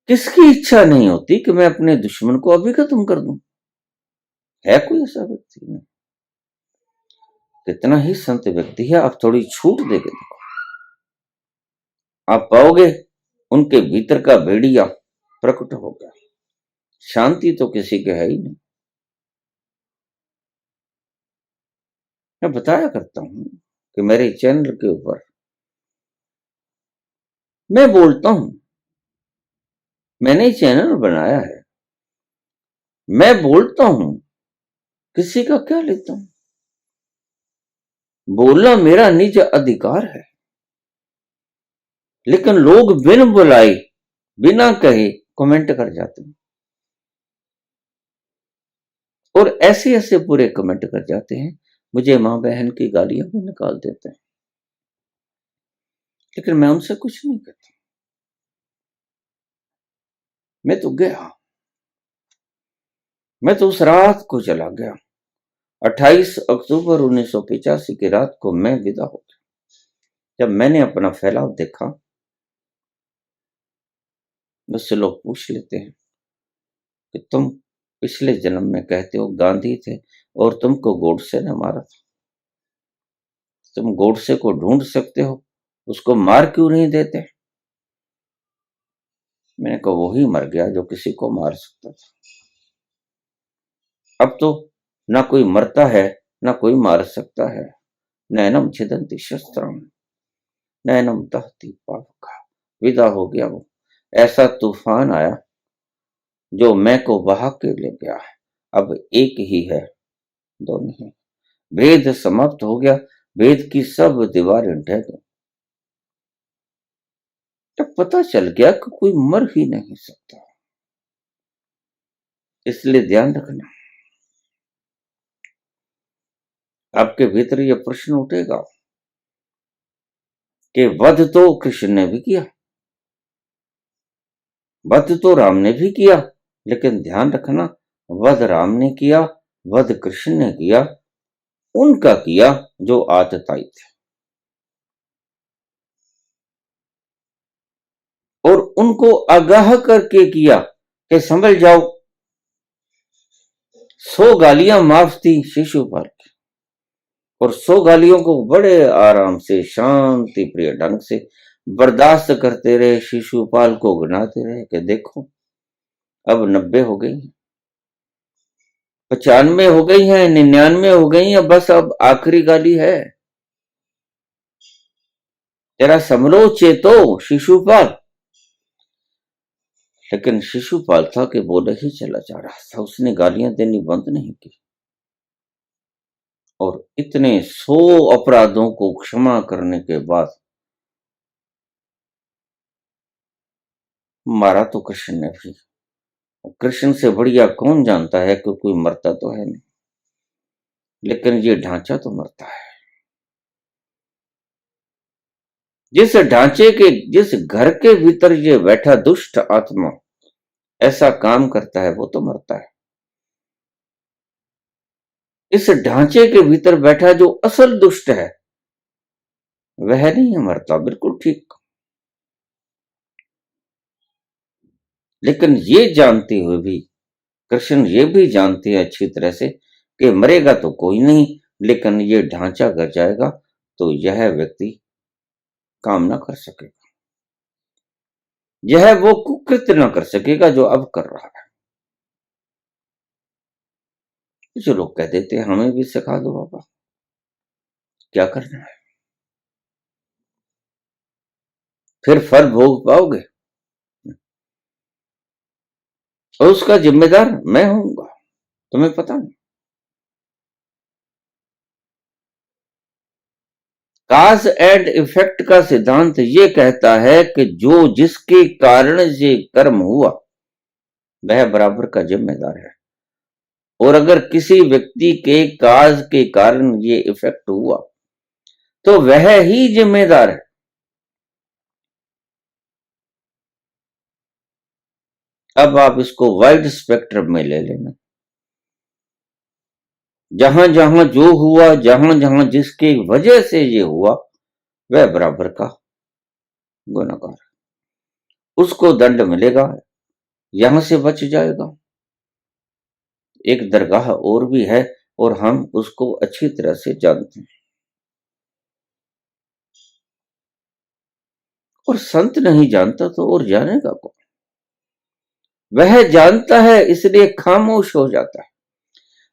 किसकी इच्छा नहीं होती कि मैं अपने दुश्मन को अभी खत्म कर दूं? है कोई ऐसा व्यक्ति? नहीं। कितना ही संत व्यक्ति है, आप थोड़ी छूट देके देखो, आप पाओगे उनके भीतर का भेड़िया प्रकट होगा। शांति तो किसी के है ही नहीं। मैं बताया करता हूं कि मेरे चैनल के ऊपर मैं बोलता हूं, मैंने चैनल बनाया है, मैं बोलता हूं, किसी का क्या लेता हूं। बोलना मेरा निज अधिकार है, लेकिन लोग बिन बुलाए, बिना कहे कमेंट कर जाते हैं, और ऐसे ऐसे पूरे कमेंट कर जाते हैं, मुझे मां बहन की गालियां भी निकाल देते हैं, लेकिन मैं उनसे कुछ नहीं कहता। मैं तो गया, मैं तो उस रात को चला गया। 28 अक्टूबर 1985 की रात को मैं विदा हो गया। जब मैंने अपना फैलाव देखा, मुझसे लोग पूछ लेते हैं कि तुम पिछले जन्म में कहते हो गांधी थे और तुमको गोडसे ने मारा था, तुम गोडसे को ढूंढ सकते हो, उसको मार क्यों नहीं देते? मैंने कहा वही मर गया जो किसी को मार सकता था। अब तो ना कोई मरता है, ना कोई मार सकता है। नैनम छिदन्ति शस्त्रम, नैनम दहति पावका। विदा हो गया वो। ऐसा तूफान आया जो मैं को बहा के ले गया। अब एक ही है, दो नहीं। भेद समाप्त हो गया, भेद की सब दीवारें ढह गई। तब पता चल गया कि कोई मर ही नहीं सकता। इसलिए ध्यान रखना, आपके भीतर यह प्रश्न उठेगा कि वध तो कृष्ण ने भी किया, वध तो राम ने भी किया, लेकिन ध्यान रखना, वध राम ने किया, वध कृष्ण ने किया, उनका किया जो आतताई थे, और उनको आगाह करके किया कि समझ जाओ। 100 गालियां माफ थी शिशुपाल की, और 100 गालियों को बड़े आराम से शांति प्रिय ढंग से बर्दाश्त करते रहे। शिशुपाल को गिनाते रहे कि देखो अब 90 हो गई, 95 हो गई है, 99 हो गई है, बस अब आखिरी गाली है, तेरा समरो चेतो शिशुपाल। लेकिन शिशुपाल था कि वो नहीं चला जा रहा था, उसने गालियां देनी बंद नहीं की, और इतने 100 अपराधों को क्षमा करने के बाद मारा तो कृष्ण ने भी। कृष्ण से बढ़िया कौन जानता है कि कोई मरता तो है नहीं, लेकिन ये ढांचा तो मरता है। जिस ढांचे के, जिस घर के भीतर ये बैठा दुष्ट आत्मा ऐसा काम करता है, वो तो मरता है। इस ढांचे के भीतर बैठा जो असल दुष्ट है, वह नहीं मरता, बिल्कुल ठीक। लेकिन ये जानते हुए भी कृष्ण ये भी जानते हैं अच्छी तरह से कि मरेगा तो कोई नहीं, लेकिन ये ढांचा गिर जाएगा तो यह व्यक्ति काम ना कर सकेगा, यह वो कुकृत्य ना कर सकेगा जो अब कर रहा है। जो लोग कह देते हैं हमें भी सिखा दो बाबा, क्या करना है, फिर फल भोग पाओगे, और उसका जिम्मेदार मैं होऊंगा, तुम्हें पता नहीं। काज एंड इफेक्ट का सिद्धांत ये कहता है कि जो जिसके कारण ये कर्म हुआ वह बराबर का जिम्मेदार है, और अगर किसी व्यक्ति के काज के कारण ये इफेक्ट हुआ तो वह ही जिम्मेदार है। अब आप इसको वाइड स्पेक्ट्रम में ले लेना, जहां जहां जो हुआ, जहां जहां जिसके वजह से ये हुआ, वह बराबर का गुनहगार, उसको दंड मिलेगा, यहां से बच जाएगा। एक दरगाह और भी है, और हम उसको अच्छी तरह से जानते हैं, और संत नहीं जानता तो और जानेगा कौन? वह जानता है इसलिए खामोश हो जाता है,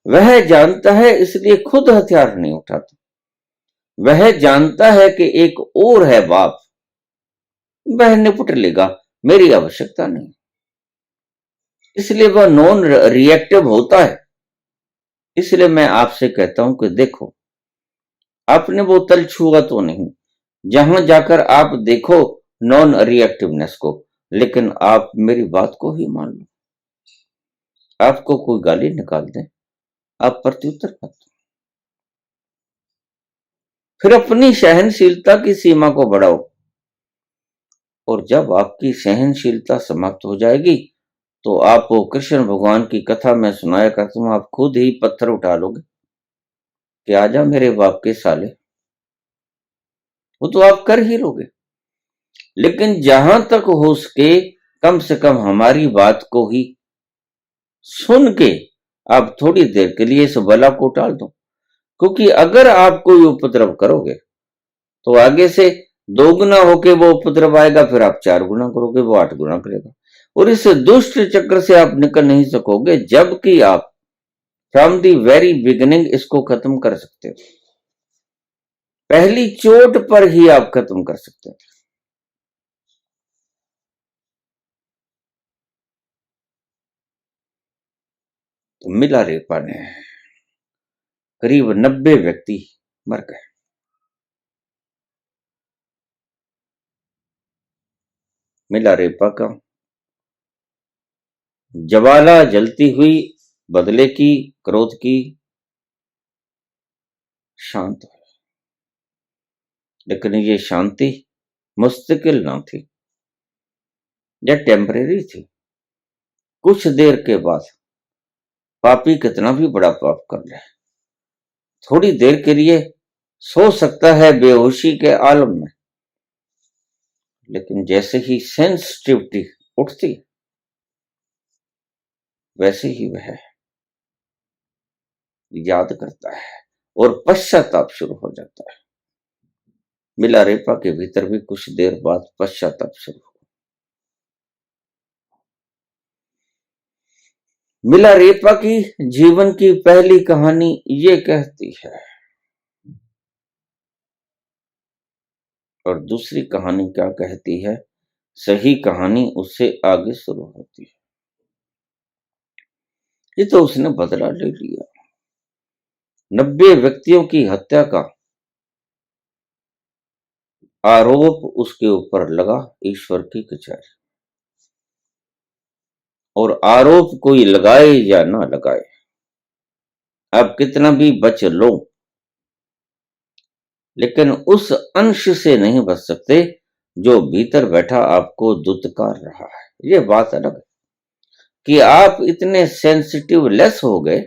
वह जानता है इसलिए खुद हथियार नहीं उठाता, वह जानता है कि एक और है बाप, वह निपट लेगा, मेरी आवश्यकता नहीं, इसलिए वह नॉन रिएक्टिव होता है। इसलिए मैं आपसे कहता हूं कि देखो, आपने वो तल छुआ तो नहीं, जहां जाकर आप देखो नॉन रिएक्टिवनेस को, लेकिन आप मेरी बात को ही मान लो। आपको कोई गाली निकाल दे, आप प्रत्युत्तर मत दो। फिर अपनी सहनशीलता की सीमा को बढ़ाओ, और जब आपकी सहनशीलता समाप्त हो जाएगी तो आपको कृष्ण भगवान की कथा में सुनाया करता हूं, आप खुद ही पत्थर उठा लोगे कि आजा मेरे बाप के साले। वो तो आप कर ही लोगे। लेकिन जहां तक हो सके कम से कम हमारी बात को ही सुन के आप थोड़ी देर के लिए इस बला को टाल दो। क्योंकि अगर आप कोई उपद्रव करोगे तो आगे से 2 गुना होके वो उपद्रव आएगा, फिर आप 4 गुना करोगे, वो 8 गुना करेगा, और इस दुष्ट चक्र से आप निकल नहीं सकोगे, जबकि आप फ्रॉम दी वेरी बिगिनिंग इसको खत्म कर सकते हो। पहली चोट पर ही आप खत्म कर सकते हो। तो मिला रेपा ने करीब 90 व्यक्ति मर गए। मिला रेपा का ज्वाला जलती हुई बदले की, क्रोध की, शांत हो। लेकिन ये शांति मुस्तकिल ना थी, यह टेम्परेरी थी। कुछ देर के बाद पापी कितना भी बड़ा पाप कर ले, थोड़ी देर के लिए सो सकता है बेहोशी के आलम में, लेकिन जैसे ही सेंसिटिविटी उठती वैसे ही वह याद करता है और पश्चाताप शुरू हो जाता है। मिला रेपा के भीतर भी कुछ देर बाद पश्चाताप शुरू हुआ। मिला रेपा की जीवन की पहली कहानी ये कहती है, और दूसरी कहानी क्या कहती है, सही कहानी उससे आगे शुरू होती है। ये तो उसने बदला ले लिया, 90 व्यक्तियों की हत्या का आरोप उसके ऊपर लगा ईश्वर की कचहरी। और आरोप कोई लगाए या ना लगाए, आप कितना भी बच लो, लेकिन उस अंश से नहीं बच सकते जो भीतर बैठा आपको दुत्कार रहा है। ये बात अलग है कि आप इतने सेंसिटिव लेस हो गए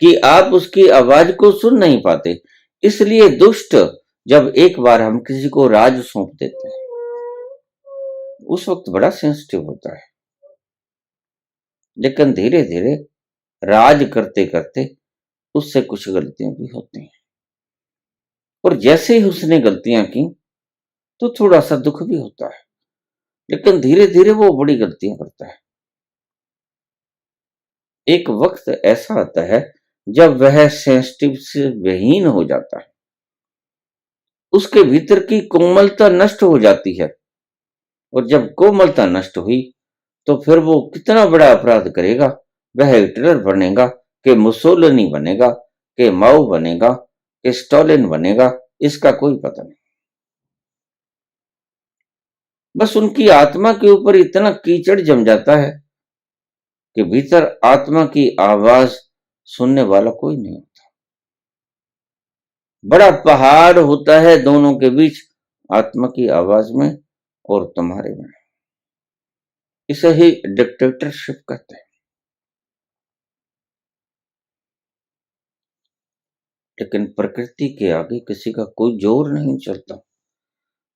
कि आप उसकी आवाज को सुन नहीं पाते। इसलिए दुष्ट जब एक बार हम किसी को राज सौंप देते हैं उस वक्त बड़ा सेंसिटिव होता है, लेकिन धीरे धीरे राज करते करते उससे कुछ गलतियां भी होती हैं, और जैसे ही उसने गलतियां की तो थोड़ा सा दुख भी होता है, लेकिन धीरे धीरे वो बड़ी गलतियां करता है। एक वक्त ऐसा आता है जब वह सेंसिटिव से विहीन हो जाता है, उसके भीतर की कोमलता नष्ट हो जाती है, और जब कोमलता नष्ट हुई तो फिर वो कितना बड़ा अपराध करेगा, वह हिटलर बनेगा कि मुसोलिनी बनेगा कि माओ बनेगा कि स्टालिन बनेगा, इसका कोई पता नहीं। बस उनकी आत्मा के ऊपर इतना कीचड़ जम जाता है कि भीतर आत्मा की आवाज सुनने वाला कोई नहीं होता। बड़ा पहाड़ होता है दोनों के बीच, आत्मा की आवाज में और तुम्हारे में। इसे ही डिक्टेटरशिप कहते हैं। लेकिन प्रकृति के आगे किसी का कोई जोर नहीं चलता।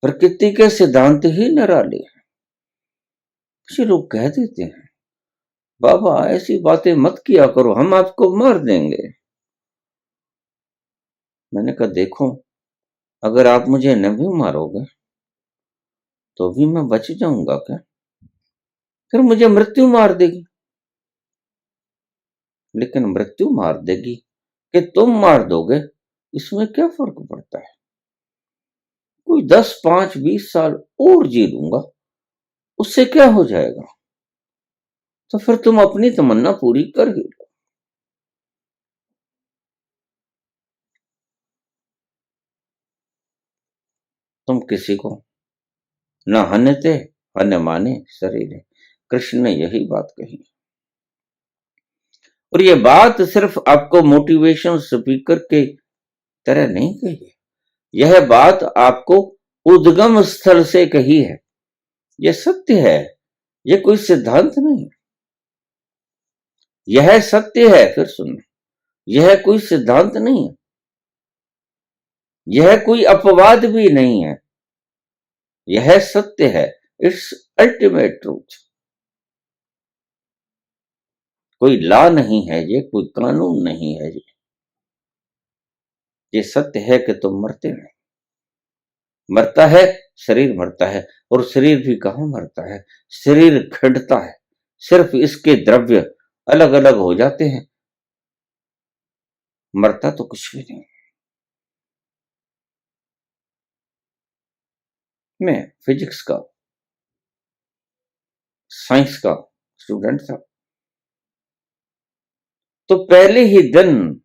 प्रकृति के सिद्धांत ही निराले हैं। कुछ लोग कह देते हैं बाबा ऐसी बातें मत किया करो, हम आपको मार देंगे। मैंने कहा देखो, अगर आप मुझे न भी मारोगे तो भी मैं बच जाऊंगा क्या? फिर मुझे मृत्यु मार देगी। लेकिन मृत्यु मार देगी कि तुम मार दोगे, इसमें क्या फर्क पड़ता है? कोई 10, 5, 20 साल और जी लूंगा, उससे क्या हो जाएगा? तो फिर तुम अपनी तमन्ना पूरी कर ही लो। तुम किसी को न हन्नते अन्य माने शरीर है। कृष्ण ने यही बात कही और ये बात सिर्फ आपको मोटिवेशन स्पीकर के तरह नहीं कही है, यह बात आपको उद्गम स्थल से कही है। यह सत्य है, यह कोई सिद्धांत नहीं, यह सत्य है। फिर सुनो, यह कोई सिद्धांत नहीं है, यह कोई अपवाद भी नहीं है, यह सत्य है। It's ultimate truth. कोई लॉ नहीं है ये, कोई कानून नहीं है ये सत्य है कि तुम मरते नहीं। मरता है शरीर, मरता है, और शरीर भी कहां मरता है, शरीर खंडता है, सिर्फ इसके द्रव्य अलग अलग हो जाते हैं, मरता तो कुछ भी नहीं। मैं फिजिक्स का, साइंस का स्टूडेंट था, तो पहले ही दिन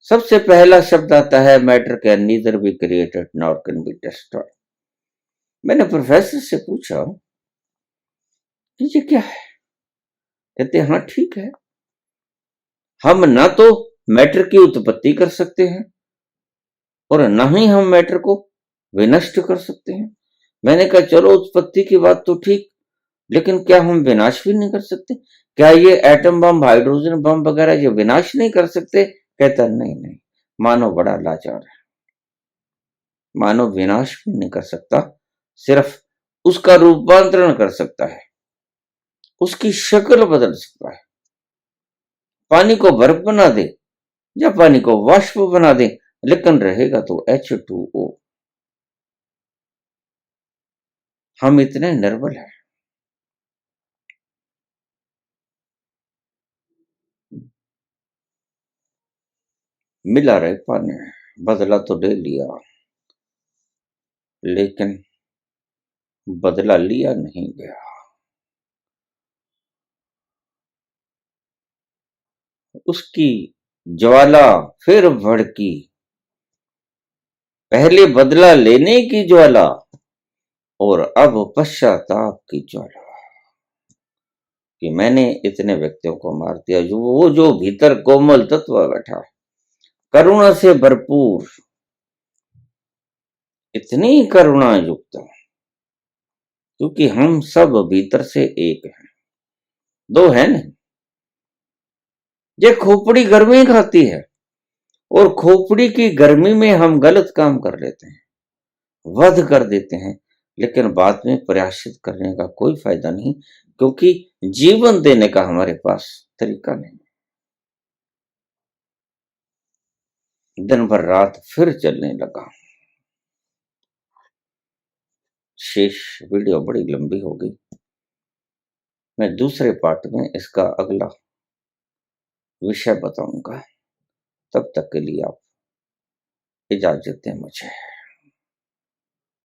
सबसे पहला शब्द आता है matter can neither be created nor can be destroyed. मैंने प्रोफेसर से पूछा कि ये क्या है, कहते हाँ ठीक है, हम ना तो मैटर की उत्पत्ति कर सकते हैं और ना ही हम मैटर को विनष्ट कर सकते हैं। मैंने कहा चलो उत्पत्ति की बात तो ठीक, लेकिन क्या हम विनाश भी नहीं कर सकते? क्या ये एटम बम, हाइड्रोजन बम वगैरह ये विनाश नहीं कर सकते? कहता नहीं नहीं, मानव बड़ा लाचार है, मानव विनाश भी नहीं कर सकता, सिर्फ उसका रूपांतरण कर सकता है, उसकी शक्ल बदल सकता है। पानी को बर्फ बना दे या पानी को वाष्प बना दे, लेकिन रहेगा तो H2O। हम इतने निर्बल हैं। मिला रहे पानी, बदला तो ले लिया, लेकिन बदला लिया नहीं गया। उसकी ज्वाला फिर भड़की, पहले बदला लेने की ज्वाला और अब पश्चाताप की ज्वाला कि मैंने इतने व्यक्तियों को मार दिया। जो भीतर कोमल तत्व बैठा है, करुणा से भरपूर, इतनी करुणा युक्त, क्योंकि हम सब भीतर से एक हैं, दो है नहीं। ये खोपड़ी गर्मी खाती है और खोपड़ी की गर्मी में हम गलत काम कर लेते हैं, वध कर देते हैं, लेकिन बाद में प्रायश्चित करने का कोई फायदा नहीं, क्योंकि जीवन देने का हमारे पास तरीका नहीं। दिन भर रात फिर चलने लगा। शेष वीडियो बड़ी लंबी हो गई, मैं दूसरे पार्ट में इसका अगला विषय बताऊंगा। तब तक के लिए आप इजाजत दें मुझे।